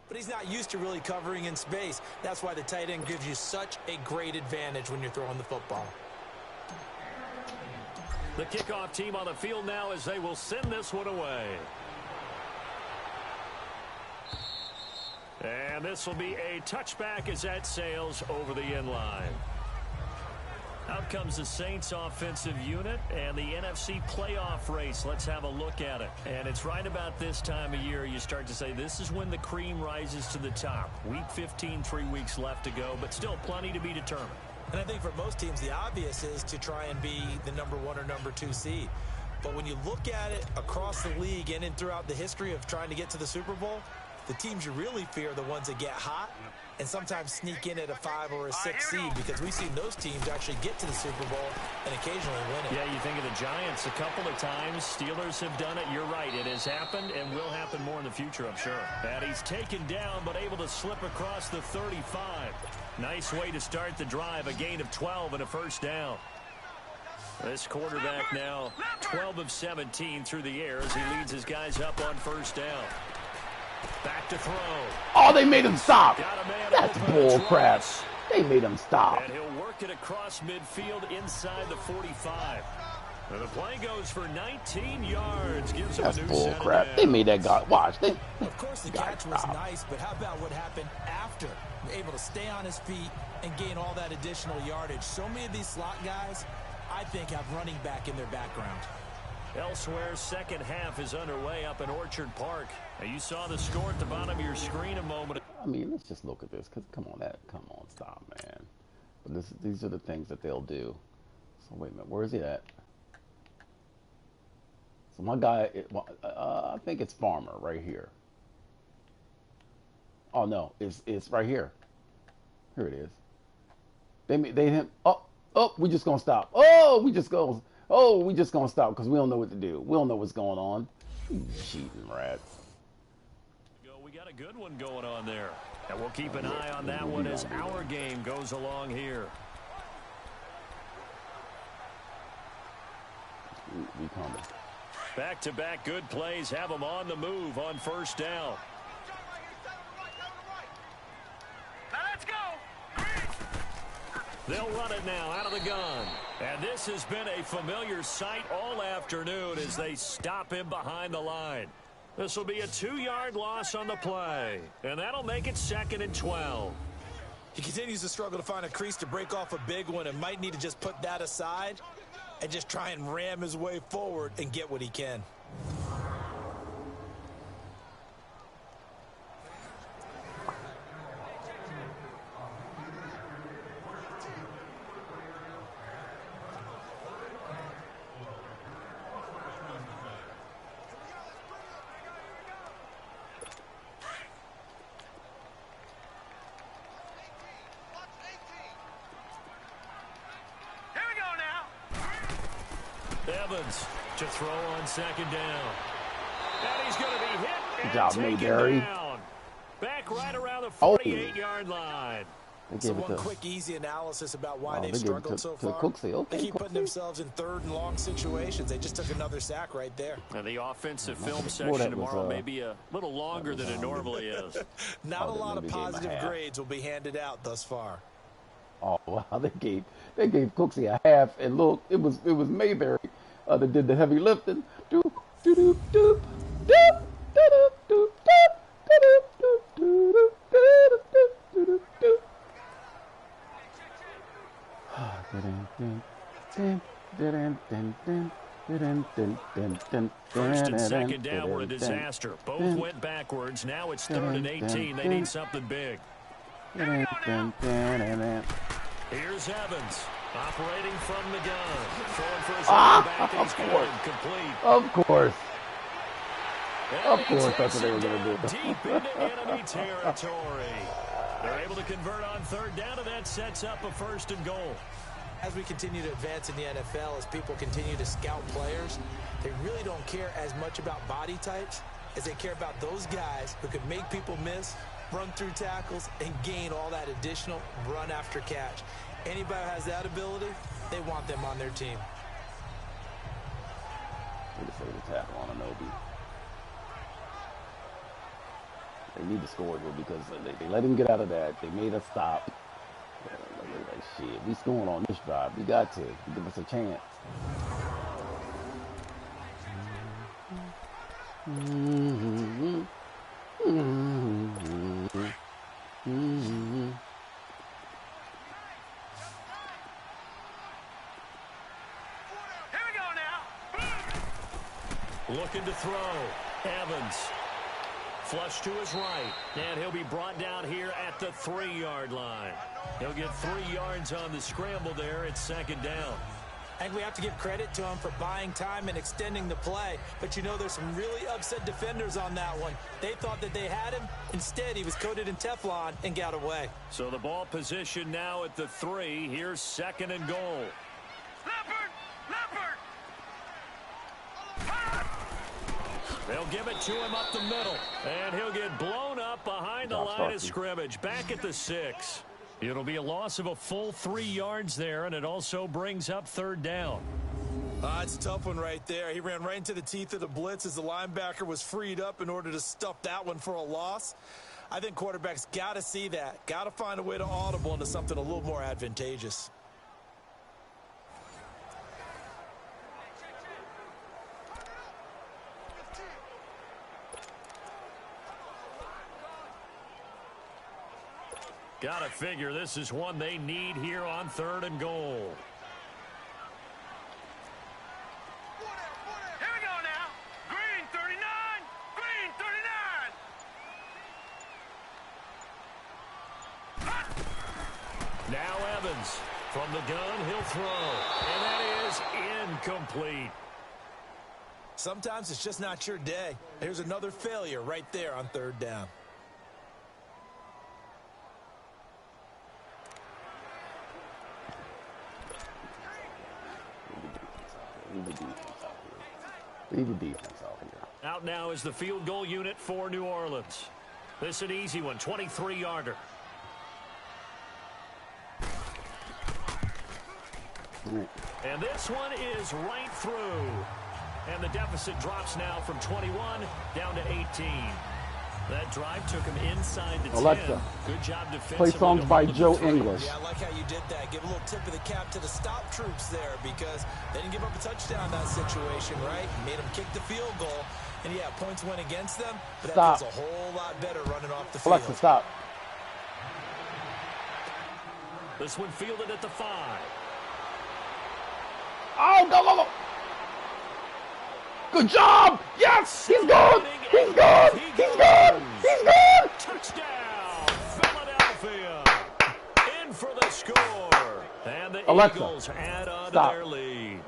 C: But he's not used to really covering in space. That's why the tight end gives you such a great advantage when you're throwing the football.
B: The kickoff team on the field now as they will send this one away. And this will be a touchback as that sails over the end line. Out comes the Saints offensive unit and the NFC playoff race. Let's have a look at it. And it's right about this time of year you start to say this is when the cream rises to the top. Week 15, 3 weeks left to go, but still plenty to be determined.
C: And I think for most teams, the obvious is to try and be the number 1 or number 2 seed. But when you look at it across the league and throughout the history of trying to get to the Super Bowl, the teams you really fear are the ones that get hot and sometimes sneak in at a 5 or a 6 seed, because we've seen those teams actually get to the Super Bowl and occasionally win it.
B: Yeah, you think of the Giants a couple of times. Steelers have done it. You're right. It has happened and will happen more in the future, I'm sure. And he's taken down but able to slip across the 35. Nice way to start the drive. A gain of 12 and a first down. This quarterback now 12 of 17 through the air as he leads his guys up on first down. Back to throw.
J: Oh, they made him stop. That's bull crap. They made him stop.
B: And he'll work it across midfield inside the 45. And the play goes for 19 yards. Gives him
J: That's
B: a new
J: bull
B: set
J: crap.
B: down.
J: They made that guy. Watch.
C: Of course, the catch was nice, but how about what happened after? Able to stay on his feet and gain all that additional yardage. So many of these slot guys, I think, have running back in their background.
B: Elsewhere, second half is underway up in Orchard Park. Now, you saw the score at the bottom of your screen a moment.
J: I mean, let's just look at this. Cause come on, stop, man. But these are the things that they'll do. So wait a minute, where is he at? So my guy, I think it's Farmer right here. Oh no, it's right here. Here it is. They him. Oh, we just gonna stop. We just gonna stop because we don't know what to do. We don't know what's going on. You cheating rats.
B: We got a good one going on there. And we'll keep an eye on that one as our game goes along here.
J: We coming.
B: Back-to-back good plays have them on the move on first down.
D: Now let's go.
B: They'll run it now out of the gun. And this has been a familiar sight all afternoon as they stop him behind the line. This will be a 2-yard loss on the play. And that'll make it 2nd and 12.
C: He continues to struggle to find a crease to break off a big one and might need to just put that aside and just try and ram his way forward and get what he can.
B: Evans to throw on second down. And he's going to be hit and
J: Good job,
B: taken
J: Mayberry.
B: down. Back right around the
J: Oh.
B: 48-yard line.
C: So one quick, easy analysis about why they've
J: they gave it
C: struggled so
J: to
C: far.
J: Cooksey. Okay,
C: They keep putting
J: Cooksey.
C: themselves in 3rd and long situations. They just took another sack right there.
B: And the offensive film
J: Boy,
B: section
J: that was,
B: tomorrow may be a little longer than it normally is.
C: Not a
J: they
C: lot of
J: maybe gave him a
C: positive
J: half.
C: grades will be handed out thus far.
J: Oh wow, they gave Cooksey a half, and look, it was Mayberry that did the heavy lifting. Doop doop doop doop doop doop doop doop doop doop doop doop doop.
B: First and second down were a disaster. Both went backwards. Now it's 3rd and 18. They need something big. Here's Evans operating from the gun. Throwing for his back.
J: Of
B: He's good.
J: course.
B: Complete.
J: Of course.
B: And
J: Of
B: he
J: course, that's
B: takes
J: what they were
B: it
J: gonna
B: down
J: do.
B: deep into enemy territory. They're able to convert on 3rd down, and that sets up a 1st and goal.
C: As we continue to advance in the NFL, as people continue to scout players, they really don't care as much about body types as they care about those guys who can make people miss, run through tackles, and gain all that additional run after catch. Anybody who has that ability, they want them on their team.
J: They just saved the tackle on Anobi. They need to score though because they let him get out of that. They made us stop. Like, shit, we scoring on this drive. We got to give us a chance.
B: Looking to throw. Evans. Flush to his right. And he'll be brought down here at the 3-yard line. He'll get 3 yards on the scramble there. It's second down.
C: I think we have to give credit to him for buying time and extending the play. But, you know, there's some really upset defenders on that one. They thought that they had him. Instead, he was coated in Teflon and got away.
B: So the ball position now at the 3. Here's second and goal.
D: Leopard!
B: They'll give it to him up the middle. And he'll get blown up behind the line of scrimmage. Back at the 6. It'll be a loss of a full 3 yards there, and it also brings up third down.
C: It's a tough one right there. He ran right into the teeth of the blitz as the linebacker was freed up in order to stuff that one for a loss. I think quarterbacks got to see that. Got to find a way to audible into something a little more advantageous.
B: Gotta figure this is one they need here on third and goal.
D: Here we go now. Green 39. Green
B: 39. Now Evans. From the gun, he'll throw. And that is incomplete.
C: Sometimes it's just not your day. Here's another failure right there on third down.
J: Leave the defense out here.
B: Out now is the field goal unit for New Orleans. This is an easy one, 23-yarder. And this one is right through. And the deficit drops now from 21 down to 18. That drive took him inside the 10.
J: Alexa,
B: good job defensively.
J: play songs by Joe English.
C: Yeah, I like how you did that. Give a little tip of the cap to the stop troops there because they didn't give up a touchdown in that situation, right? Made them kick the field goal. And, yeah, points went against them, but that feels a whole lot better running off the field.
J: Alexa, stop.
B: This one fielded at the 5.
J: Oh, go. Good job! Yes! He's good! He's good! He's good! He's good!
B: Touchdown! Philadelphia! In for the score. And the
J: Alexa,
B: Eagles add on
J: stop.
B: to their lead.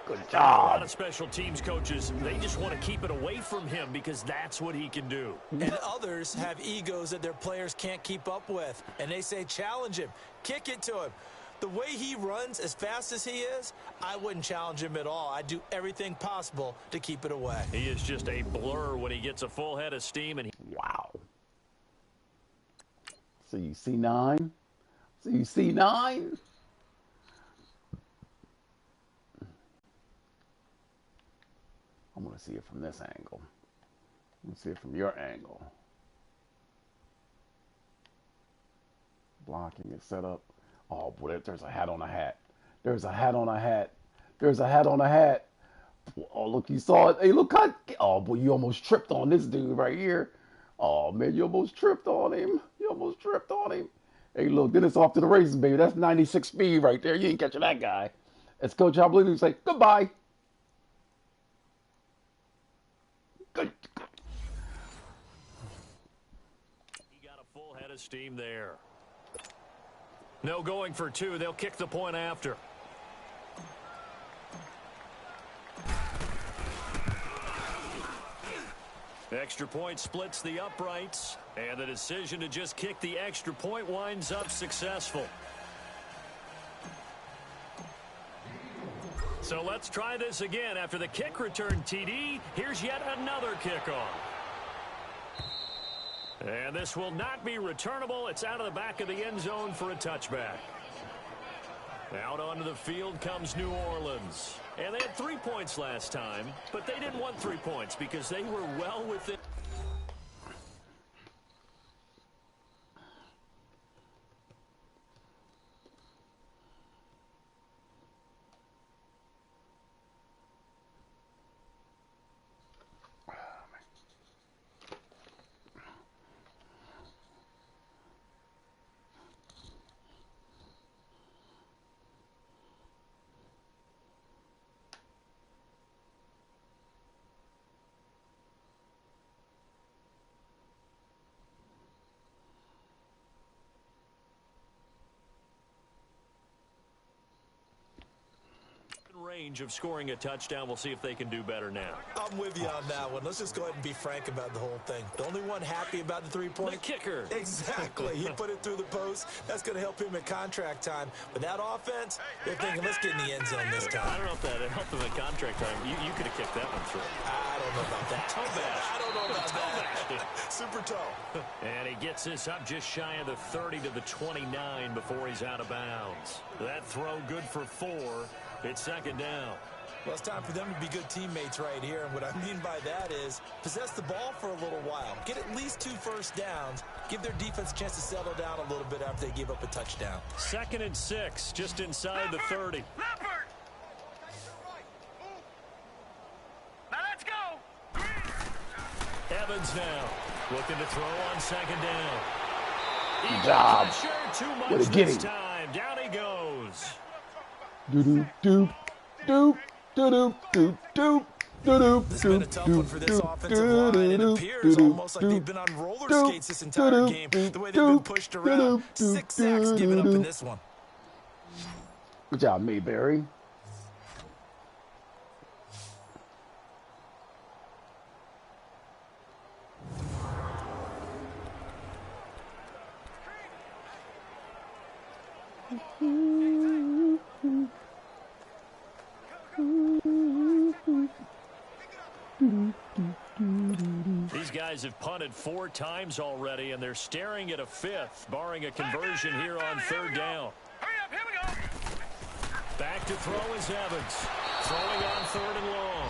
J: Good
B: A lot
J: job.
B: of special teams coaches, they just want to keep it away from him because that's what he can do.
C: And others have egos that their players can't keep up with. And they say, challenge him. Kick it to him. The way he runs as fast as he is, I wouldn't challenge him at all. I'd do everything possible to keep it away.
B: He is just a blur when he gets a full head of steam. And
J: Wow. So you see 9? So you see 9? I'm going to see it from this angle. I'm going to see it from your angle. Blocking is set up. Oh, boy, there's a hat on a hat. There's a hat on a hat. There's a hat on a hat. Oh, look, you saw it. Hey, look, cut. Oh, boy, you almost tripped on this dude right here. Oh, man, you almost tripped on him. You almost tripped on him. Hey, look, then it's off to the races, baby. That's 96 speed right there. You ain't catching that guy. As Coach Hobley say, goodbye. Good.
B: he got a full head of steam there. No going for 2. They'll kick the point after. Extra point splits the uprights, and the decision to just kick the extra point winds up successful. So let's try this again. After the kick return TD, here's yet another kickoff. And this will not be returnable. It's out of the back of the end zone for a touchback. Out onto the field comes New Orleans. And they had 3 points last time, but they didn't want 3 points because they were well within. range of scoring a touchdown. We'll see if they can do better now.
C: I'm with you on that one. Let's just go ahead and be frank about the whole thing. The only one happy about the three-point?
B: The kicker.
C: Exactly. He put it through the post. That's going to help him at contract time. But that offense, they're thinking, let's get in the end zone this time.
B: I don't know if that helped him at contract time. You could have kicked that one through.
C: I don't know about that.
B: Toe bash.
C: I don't know about that. Super toe.
B: And he gets this up just shy of the 30 to the 29 before he's out of bounds. That throw good for 4. It's second down.
C: Well, it's time for them to be good teammates right here. And what I mean by that is possess the ball for a little while. Get at least 2 first downs. Give their defense a chance to settle down a little bit after they give up a touchdown.
B: 2nd and 6, just inside the 30.
D: Leopard! Now let's go!
B: Evans now looking to throw on second down.
J: Good job.
B: Too much
J: Way to get
B: this
J: him.
B: time. Down he goes.
J: Doo-doo, doop, doop, doo-doo, doop, doop, doo-doo,
C: This has been a tough one for this offensive line. It appears almost like they've been on roller skates this entire game. The way they've been pushed around. 6 sacks given up in this one.
J: Good job, Mayberry.
B: These guys have punted 4 times already, and they're staring at a 5th, barring a conversion here on 3rd down.
D: Hurry up, here we go!
B: Back to throw is Evans. Throwing on 3rd and long.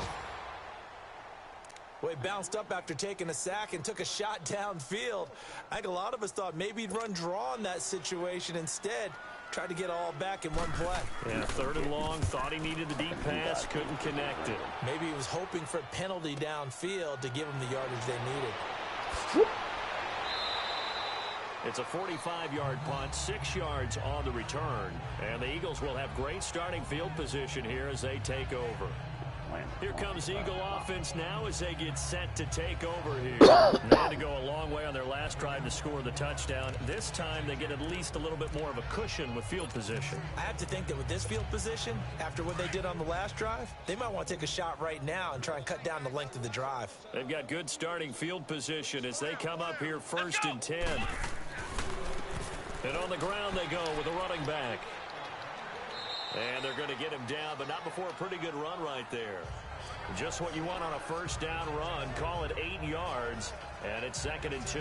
C: Well, he bounced up after taking a sack and took a shot downfield. I think a lot of us thought maybe he'd run draw in that situation. Instead, tried to get all back in one play.
B: Yeah, 3rd and long. Thought he needed the deep pass. Couldn't connect it.
C: Maybe he was hoping for a penalty downfield to give him the yardage they needed.
B: It's a 45-yard punt, 6 yards on the return. And the Eagles will have great starting field position here as they take over. Here comes Eagle offense now as they get set to take over here. They had to go a long way on their last drive to score the touchdown. This time they get at least a little bit more of a cushion with field position.
C: I have to think that with this field position, after what they did on the last drive, they might want to take a shot right now and try and cut down the length of the drive.
B: They've got good starting field position as they come up here 1st and 10. And on the ground they go with a running back. And they're going to get him down, but not before a pretty good run right there. Just what you want on a 1st down run. Call it 8 yards, and it's 2nd and 2.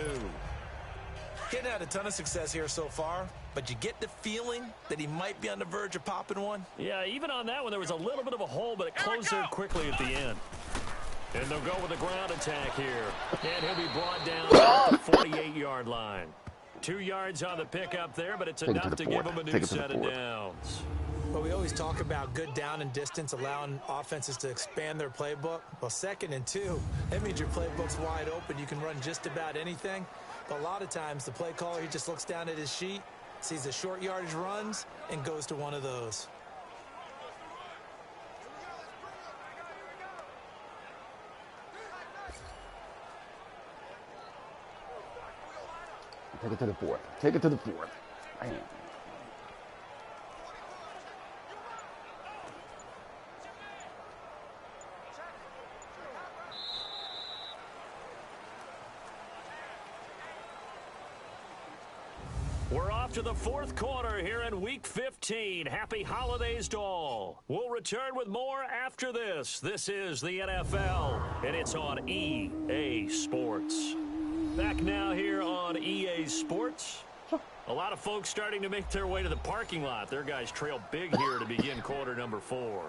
C: Getting had a ton of success here so far, but you get the feeling that he might be on the verge of popping one.
B: Yeah, even on that one, there was a little bit of a hole, but it closed there quickly at the end. And they'll go with a ground attack here. And he'll be brought down at the 48-yard line. 2 yards on the pickup there, but it's enough to give him a new set of downs.
C: Well, we always talk about good down and distance, allowing offenses to expand their playbook. Well, 2nd and 2, that means your playbook's wide open. You can run just about anything. But a lot of times, the play caller, he just looks down at his sheet, sees the short yardage runs, and goes to one of those.
J: Take it to the 4th. Take it to the 4th. Man.
B: We're off to the 4th quarter here in Week 15. Happy holidays to all. We'll return with more after this. This is the NFL, and it's on EA Sports. Back now here on EA Sports. A lot of folks starting to make their way to the parking lot. Their guys trail big here to begin quarter number 4.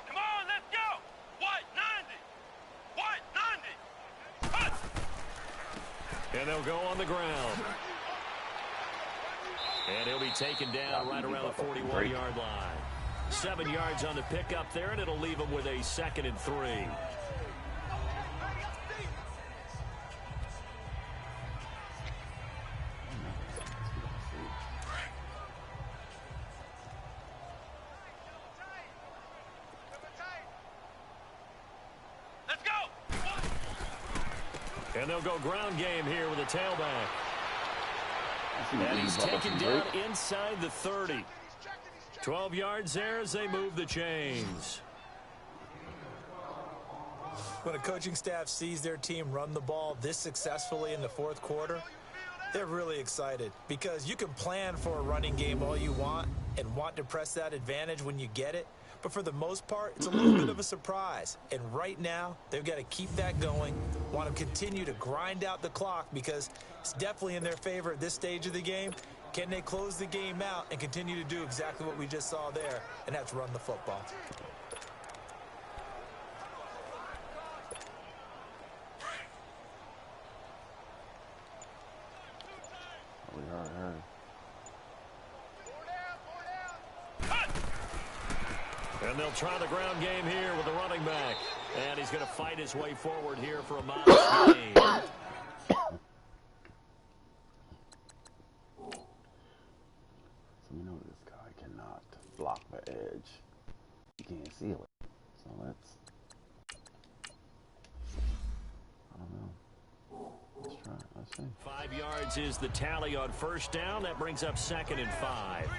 D: Come on, let's go! White 90! White 90! Push!
B: And they'll go on the ground. And he'll be taken down right around the 41-yard line. 7 yards on the pickup there, and it'll leave him with a 2nd and 3. And they'll go ground game here with a tailback. And he's taken down inside the 30. 12 yards there as they move the chains.
C: When a coaching staff sees their team run the ball this successfully in the fourth quarter, they're really excited because you can plan for a running game all you want and want to press that advantage when you get it. But for the most part, it's a little bit of a surprise. And right now, they've got to keep that going, want to continue to grind out the clock because it's definitely in their favor at this stage of the game. Can they close the game out and continue to do exactly what we just saw there, and that's run the football?
B: And they'll try the ground game here with the running back. And he's going to fight his way forward here for a modest gain.
J: So we know this guy cannot block the edge. He can't seal it. So let's... I don't know. Let's try it. Let's see.
B: 5 yards is the tally on first down. That brings up 2nd and 5.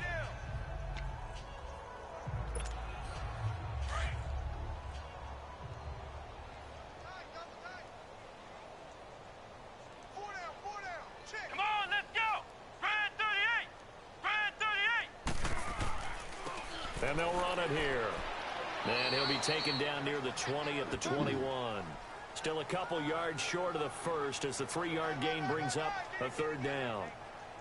B: And they'll run it here. And he'll be taken down near the 20 at the 21. Still a couple yards short of the first as the 3-yard gain brings up a 3rd down.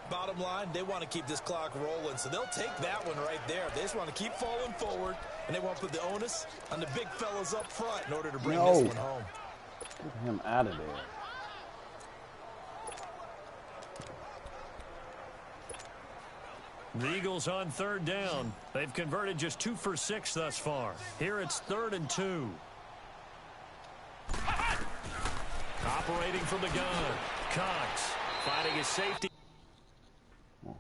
C: Bottom line, they want to keep this clock rolling, so they'll take that one right there. They just want to keep falling forward, and they want to put the onus on the big fellas up front in order to bring this one home.
J: Get him out of there.
B: The Eagles on 3rd down. They've converted just 2 for 6 thus far. Here it's 3rd and 2. Operating from the gun. Cox fighting his safety. Valve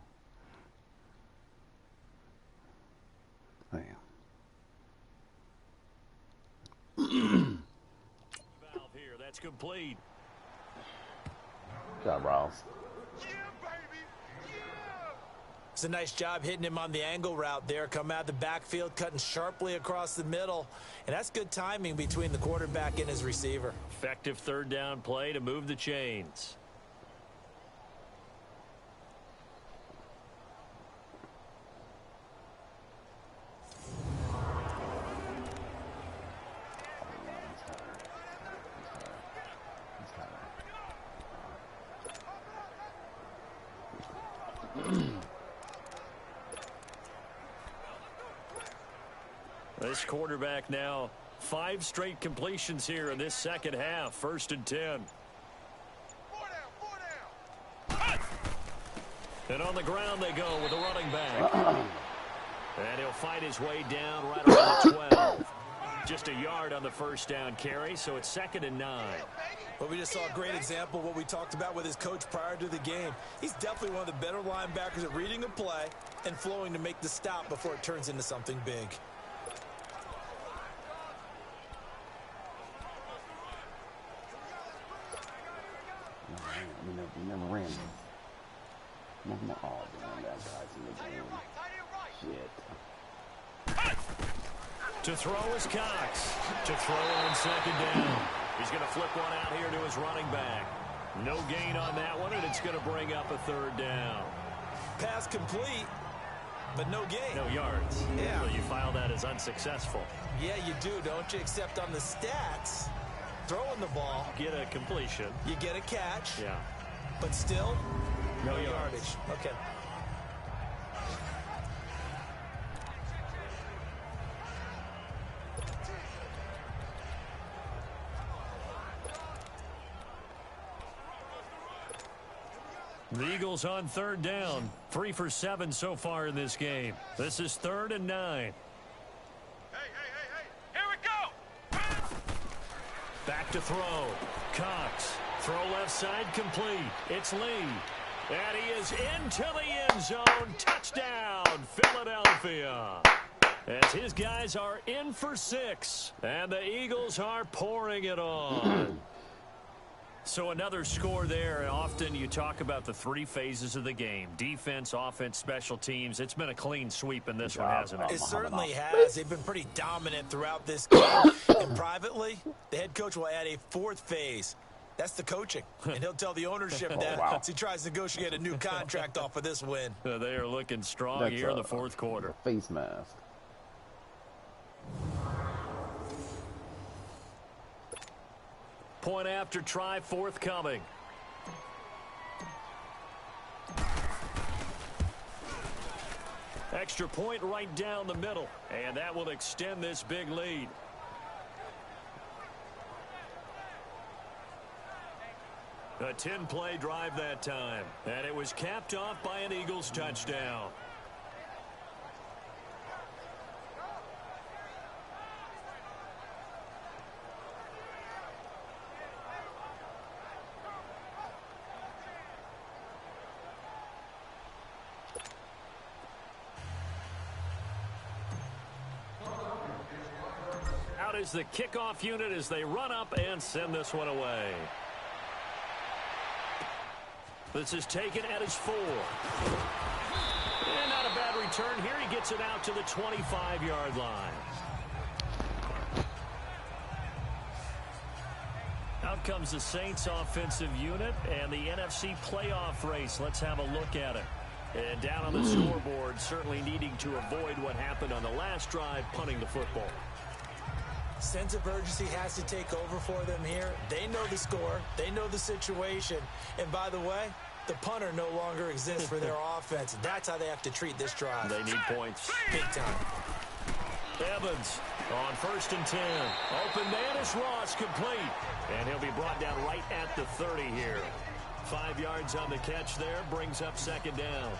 B: here. That's complete.
J: Good job, Rouse.
C: It's a nice job hitting him on the angle route there. Come out of the backfield, cutting sharply across the middle. And that's good timing between the quarterback and his receiver.
B: Effective 3rd down play to move the chains. This quarterback now 5 straight completions here in this second half. 1st and 10. And on the ground they go with the running back. And he'll fight his way down right around the 12. Just a yard on the 1st down carry, so it's 2nd and 9.
C: Well, we just saw a great example of what we talked about with his coach prior to the game. He's definitely one of the better linebackers at reading a play and flowing to make the stop before it turns into something big.
J: We never ran them. Oh, damn, that guy's in the game. Shit.
B: To throw is Cox. To throw on 2nd down. He's going to flip one out here to his running back. No gain on that one, and it's going to bring up a 3rd down.
C: Pass complete, but no gain.
B: No yards.
C: Yeah.
B: So you file that as unsuccessful.
C: Yeah, you do, don't you? Except on the stats, throwing the ball.
B: Get a completion.
C: You get a catch.
B: Yeah.
C: But still,
B: no
C: yardage. Okay.
B: The Eagles on 3rd down. 3 for 7 so far in this game. This is 3rd and 9.
D: Hey. Here we go.
B: Back to throw. Cox. Throw left side complete. It's Lee. And he is into the end zone. Touchdown, Philadelphia. As his guys are in for 6. And the Eagles are pouring it on. So another score there. Often you talk about the three phases of the game: defense, offense, special teams. It's been a clean sweep in this one, hasn't it?
C: It certainly has. They've been pretty dominant throughout this game. And privately, the head coach will add a fourth phase. That's the coaching. And he'll tell the ownership that as he tries to negotiate a new contract off of this win.
B: They are looking strong here in the fourth quarter.
J: Face mask.
B: Point after try forthcoming. Extra point right down the middle. And that will extend this big lead. A 10-play drive that time. And it was capped off by an Eagles touchdown. Out is the kickoff unit as they run up and send this one away. This is taken at his 4. And not a bad return here. He gets it out to the 25-yard line. Out comes the Saints offensive unit and the NFC playoff race. Let's have a look at it. And down on the scoreboard, certainly needing to avoid what happened on the last drive, punting the football.
C: Sense of urgency has to take over for them here. They know the score. They know the situation. And by the way, the punter no longer exists for their offense. That's how they have to treat this drive.
B: They need points.
C: Big time.
B: Evans on 1st and 10. Open man is Ross, complete. And he'll be brought down right at the 30 here. 5 yards on the catch there, brings up 2nd down.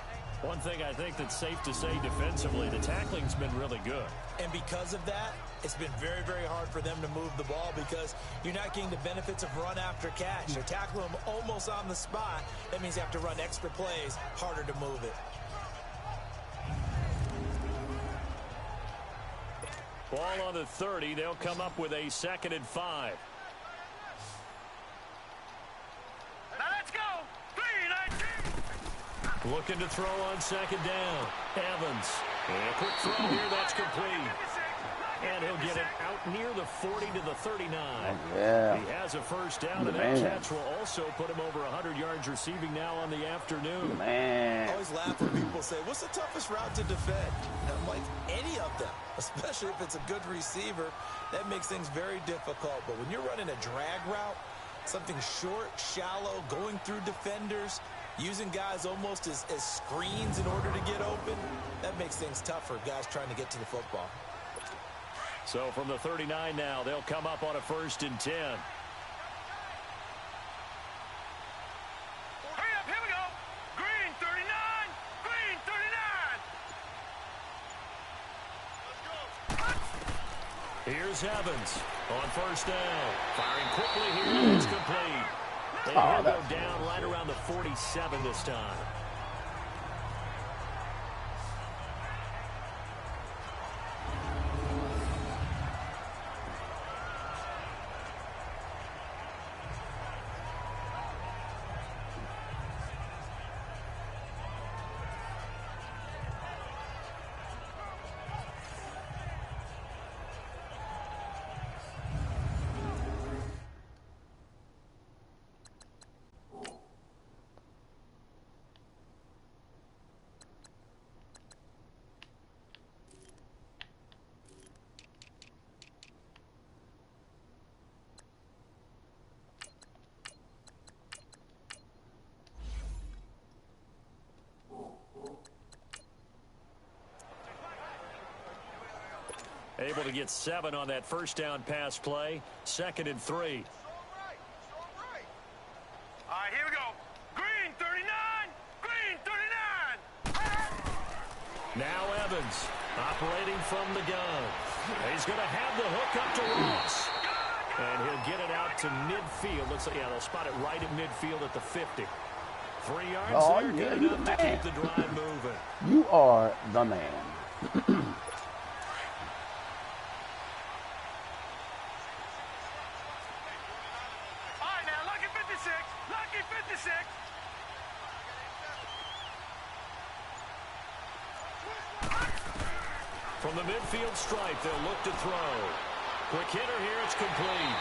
B: One thing I think that's safe to say defensively, the tackling's been really good.
C: And because of that, it's been very, very hard for them to move the ball because you're not getting the benefits of run after catch. They're tackling them almost on the spot. That means you have to run extra plays, harder to move it.
B: Ball on the 30. They'll come up with a 2nd and 5.
D: Now let's go. 3-19.
B: Looking to throw on 2nd down. Evans. And a quick throw here. That's complete. And he'll get it out near the 40 to the 39.
J: Yeah.
B: He has a first down, and that catch will also put him over 100 yards receiving now on the afternoon.
C: I always laugh when people say, what's the toughest route to defend? And I'm like, any of them, especially if it's a good receiver. That makes things very difficult. But when you're running a drag route, something short, shallow, going through defenders, using guys almost as screens in order to get open, that makes things tough for guys trying to get to the football.
B: So from the 39 now, they'll come up on a 1st and 10.
D: Hurry up, here we go. Green 39, green 39.
B: Here's Evans on 1st down. Firing quickly here. It's complete. And he'll go down right around the 47 this time. Able to get 7 on that 1st down pass play. 2nd and 3.
D: All right, here we go. Green 39, green 39.
B: Now Evans operating from the gun. He's going to have the hook up to Ross. And he'll get it out to midfield. Looks like, yeah, they'll spot it right at midfield at the 50. 3 yards there, good enough to keep the drive moving.
J: You are the man.
B: From the midfield stripe, they'll look to throw. Quick hitter here, it's complete.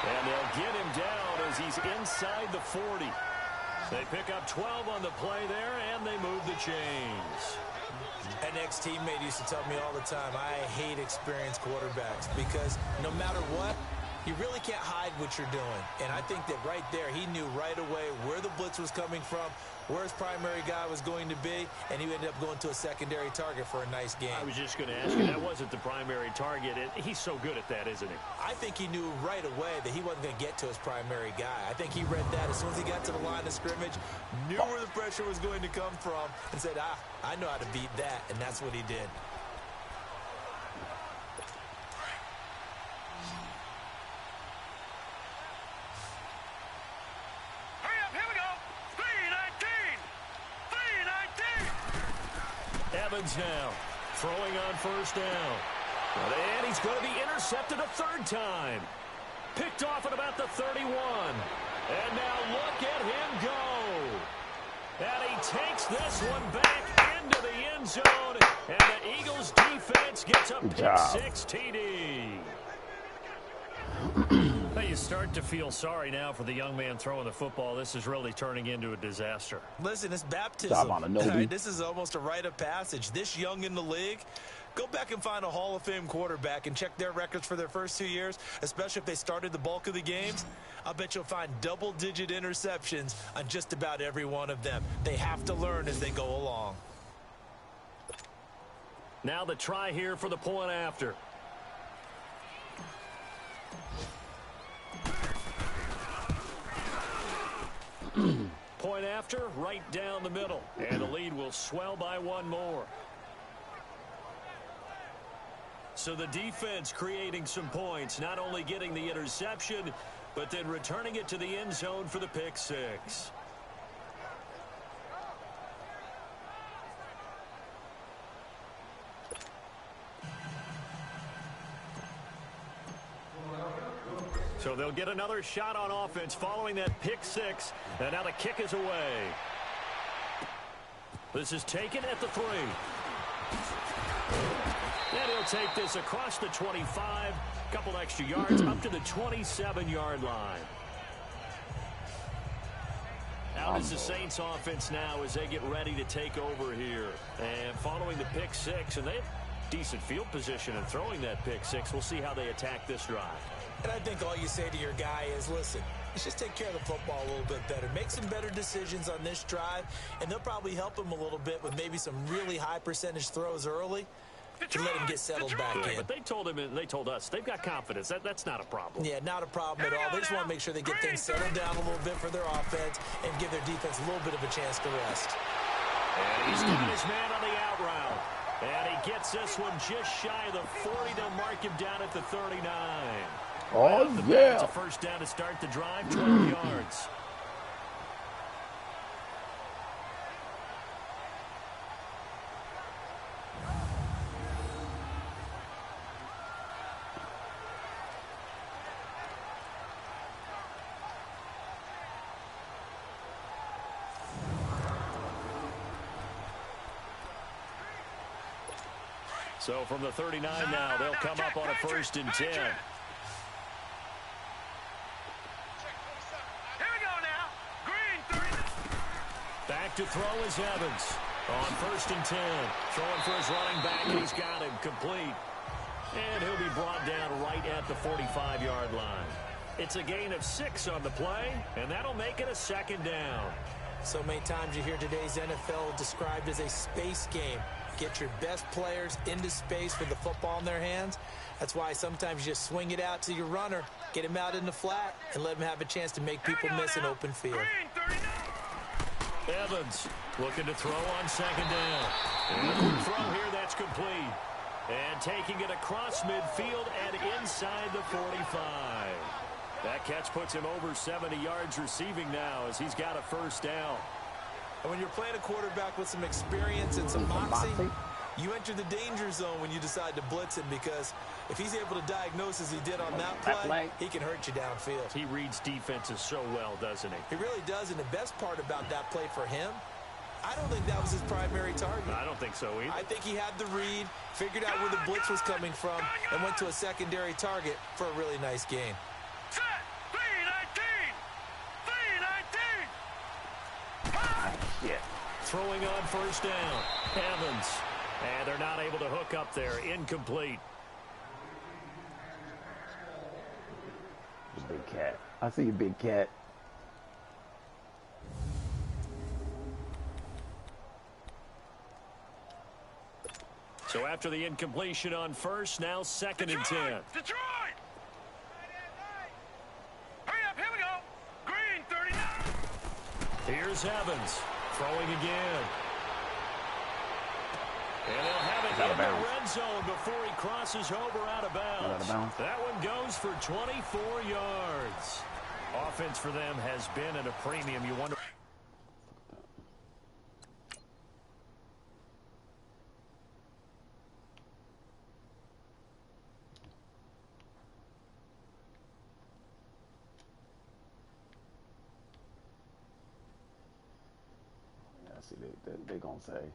B: And they'll get him down as he's inside the 40. They pick up 12 on the play there, and they move the chains.
C: An ex-teammate used to tell me all the time, I hate experienced quarterbacks because no matter what, you really can't hide what you're doing. And I think that right there, he knew right away where the blitz was coming from, where his primary guy was going to be, and he ended up going to a secondary target for a nice game.
B: I was just going to ask you, that wasn't the primary target. He's so good at that, isn't he?
C: I think he knew right away that he wasn't going to get to his primary guy. I think he read that as soon as he got to the line of scrimmage, knew where the pressure was going to come from, and said, I know how to beat that, and that's what he did.
B: Evans now throwing on first down. And he's going to be intercepted a third time. Picked off at about the 31. And now look at him go. And he takes this one back into the end zone. And the Eagles defense gets a pick 6 TD. You start to feel sorry now for the young man throwing the football. This is really turning into a disaster.
C: Listen, it's baptism. This is almost a rite of passage. This young in the league, go back and find a Hall of Fame quarterback and check their records for their first 2 years, especially if they started the bulk of the games. I bet you'll find double-digit interceptions on just about every one of them. They have to learn as they go along.
B: Now the try here for the point after. Point after, right down the middle. And the lead will swell by one more. So the defense creating some points, not only getting the interception, but then returning it to the end zone for the pick 6. So they'll get another shot on offense following that pick 6. And now the kick is away. This is taken at the 3. And he'll take this across the 25. Couple extra yards up to the 27-yard line. Out is the Saints offense now as they get ready to take over here. And following the pick 6, and they have decent field position in throwing that pick 6. We'll see how they attack this drive.
C: And I think all you say to your guy is, listen, let's just take care of the football a little bit better. Make some better decisions on this drive, and they'll probably help him a little bit with maybe some really high percentage throws early to let him get settled back in.
B: But they told him, and they told us, they've got confidence. That's not a problem.
C: Yeah, not a problem at all. They just want to make sure they get things settled down a little bit for their offense and give their defense a little bit of a chance to rest.
B: And he's got his man on the out route. And he gets this one just shy of the 40. They'll mark him down at the 39.
J: Oh, yeah.
B: It's a first down to start the drive, 12 yards. So from the 39 now, they'll come up on a 1st and 10. Back to throw is Evans on 1st and 10. Throwing for his running back, and he's got him complete. And he'll be brought down right at the 45-yard line. It's a gain of 6 on the play, and that'll make it a 2nd down.
C: So many times you hear today's NFL described as a space game. Get your best players into space with the football in their hands. That's why sometimes you just swing it out to your runner, get him out in the flat, and let him have a chance to make people miss an open field.
B: Evans looking to throw on 2nd down. And throw here, that's complete. And taking it across midfield and inside the 45. That catch puts him over 70 yards receiving now as he's got a 1st down.
C: And when you're playing a quarterback with some experience and some moxie, you enter the danger zone when you decide to blitz him, because if he's able to diagnose as he did on that play, he can hurt you downfield.
B: He reads defenses so well, doesn't he?
C: He really does, and the best part about that play for him I don't think that was his primary target.
B: I don't think so either.
C: I think he had the read, figured out where the blitz was coming from, and went to a secondary target for a really nice gain.
D: Set. 319. 319.
E: Shit.
B: Throwing on first down. Evans. And they're not able to hook up there. Incomplete.
J: The big cat. I see you, big cat.
B: So after the incompletion on first, now 2nd and 10.
D: Detroit. Hurry up. Here we go. Green 39.
B: Here's Evans. Throwing again. And they'll have it in the red zone before he crosses over out of bounds. That one goes for 24 yards. Offense for them has been at a premium. You wonder.
J: Yeah, see, they're going to say.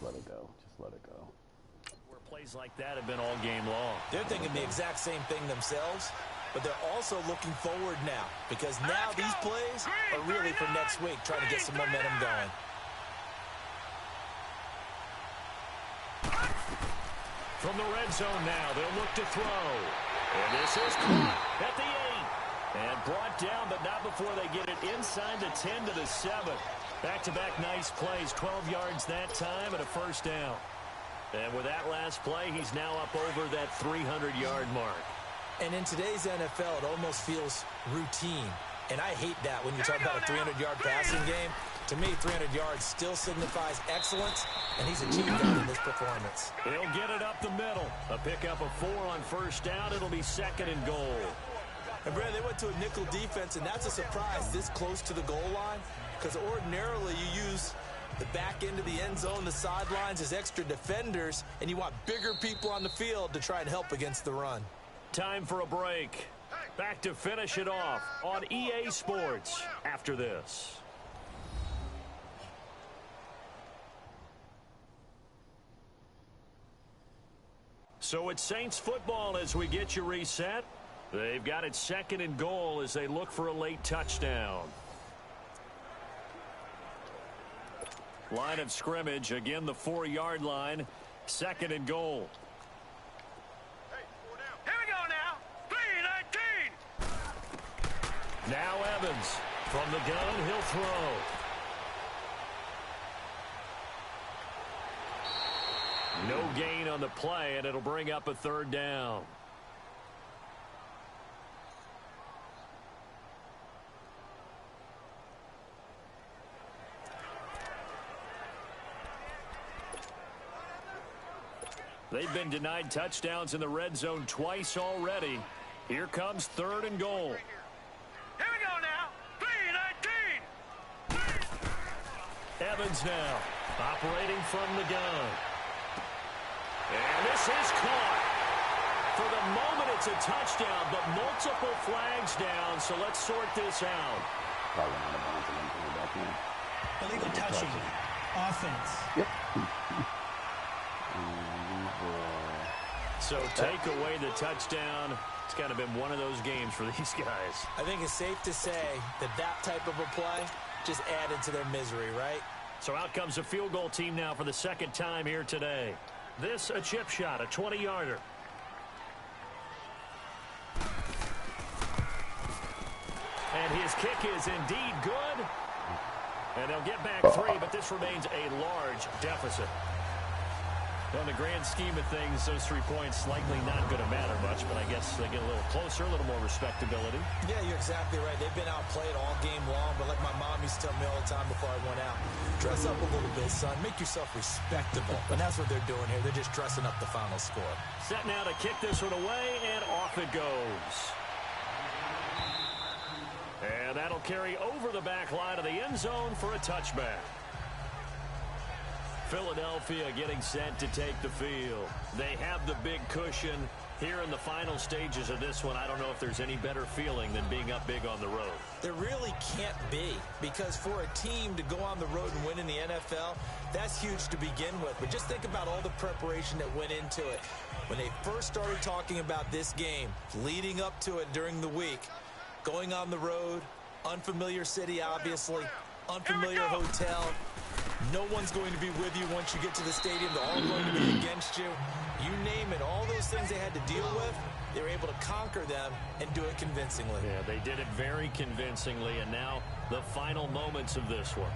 J: Let it go. Just let it go.
B: Where plays like that have been all game long.
C: They're thinking the exact same thing themselves, but they're also looking forward now because now these plays are really for next week, trying to get some momentum going.
B: From the red zone now, they'll look to throw. And this is caught at the 8. And brought down, but not before they get it inside the 10 to the 7. Back-to-back nice plays, 12 yards that time and a first down. And with that last play, he's now up over that 300-yard mark.
C: And in today's NFL, it almost feels routine. And I hate that when you talk about a 300-yard passing game. To me, 300 yards still signifies excellence, and he's achieved that in this performance.
B: He'll get it up the middle. A pickup of 4 on first down. It'll be 2nd and goal.
C: And, Brad, they went to a nickel defense, and that's a surprise this close to the goal line. Because ordinarily you use the back end of the end zone, the sidelines as extra defenders, and you want bigger people on the field to try and help against the run.
B: Time for a break. Back to finish it off on EA Sports after this. So it's Saints football as we get you reset. They've got it 2nd and goal as they look for a late touchdown. Line of scrimmage, again the 4-yard line, 2nd and goal.
D: Here we go now. 319.
B: Now Evans from the gun, he'll throw. No gain on the play, and it'll bring up a 3rd down. They've been denied touchdowns in the red zone twice already. Here comes 3rd and goal.
D: Here we go now. 319.
B: Evans now operating from the gun. And this is caught. For the moment, it's a touchdown, but multiple flags down, so let's sort this out.
J: Probably not a bounce and then put it back in.
F: Illegal touching. Offense.
J: Yep.
B: So take away the touchdown. It's kind of been one of those games for these guys.
C: I think it's safe to say that that type of a play just added to their misery, right?
B: So out comes a field goal team now for the 2nd time here today. This a chip shot, a 20-yarder. And his kick is indeed good. And they'll get back 3, but this remains a large deficit. In the grand scheme of things, those 3 points likely not going to matter much, but I guess they get a little closer, a little more respectability.
C: Yeah, you're exactly right. They've been outplayed all game long, but like my mom used to tell me all the time before I went out, dress up a little bit, son. Make yourself respectable. And that's what they're doing here. They're just dressing up the final score.
B: Set now to kick this one away, and off it goes. And that'll carry over the back line of the end zone for a touchback. Philadelphia getting set to take the field. They have the big cushion, Here in the final stages of this one, I don't know if there's any better feeling than being up big on the road.
C: There really can't be, because for a team to go on the road and win in the NFL, that's huge to begin with. But just think about all the preparation that went into it. When they first started talking about this game, leading up to it during the week, going on the road, unfamiliar city, obviously, unfamiliar hotel. No one's going to be with you once you get to the stadium. They're all going to be against you. You name it, all those things they had to deal with, they were able to conquer them and do it convincingly.
B: Yeah, they did it very convincingly, and now the final moments of this one.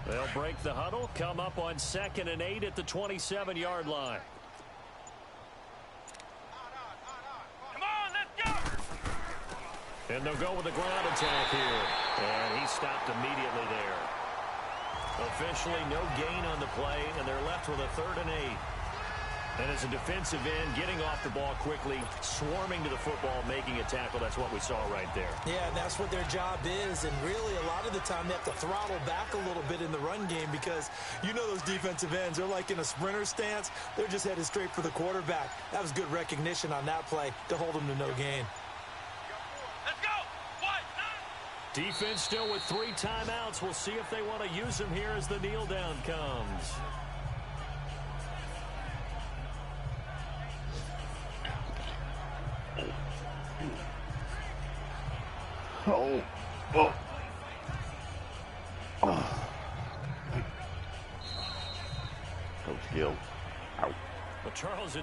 B: They'll break the huddle, come up on 2nd and 8 at the 27-yard line.
D: Come on, let's go!
B: And they'll go with the ground attack here. And he stopped immediately there. Officially no gain on the play, and they're left with a 3rd and 8. And as a defensive end, getting off the ball quickly, swarming to the football, making a tackle, that's what we saw right there.
C: Yeah, and that's what their job is. And really, a lot of the time, they have to throttle back a little bit in the run game because you know those defensive ends, they're like in a sprinter stance. They're just headed straight for the quarterback. That was good recognition on that play to hold them to no gain.
D: Let's go!
B: Defense still with 3 timeouts. We'll see if they want to use them here as the kneel down comes.
J: Oh. Coach Gill out.
B: But Charles,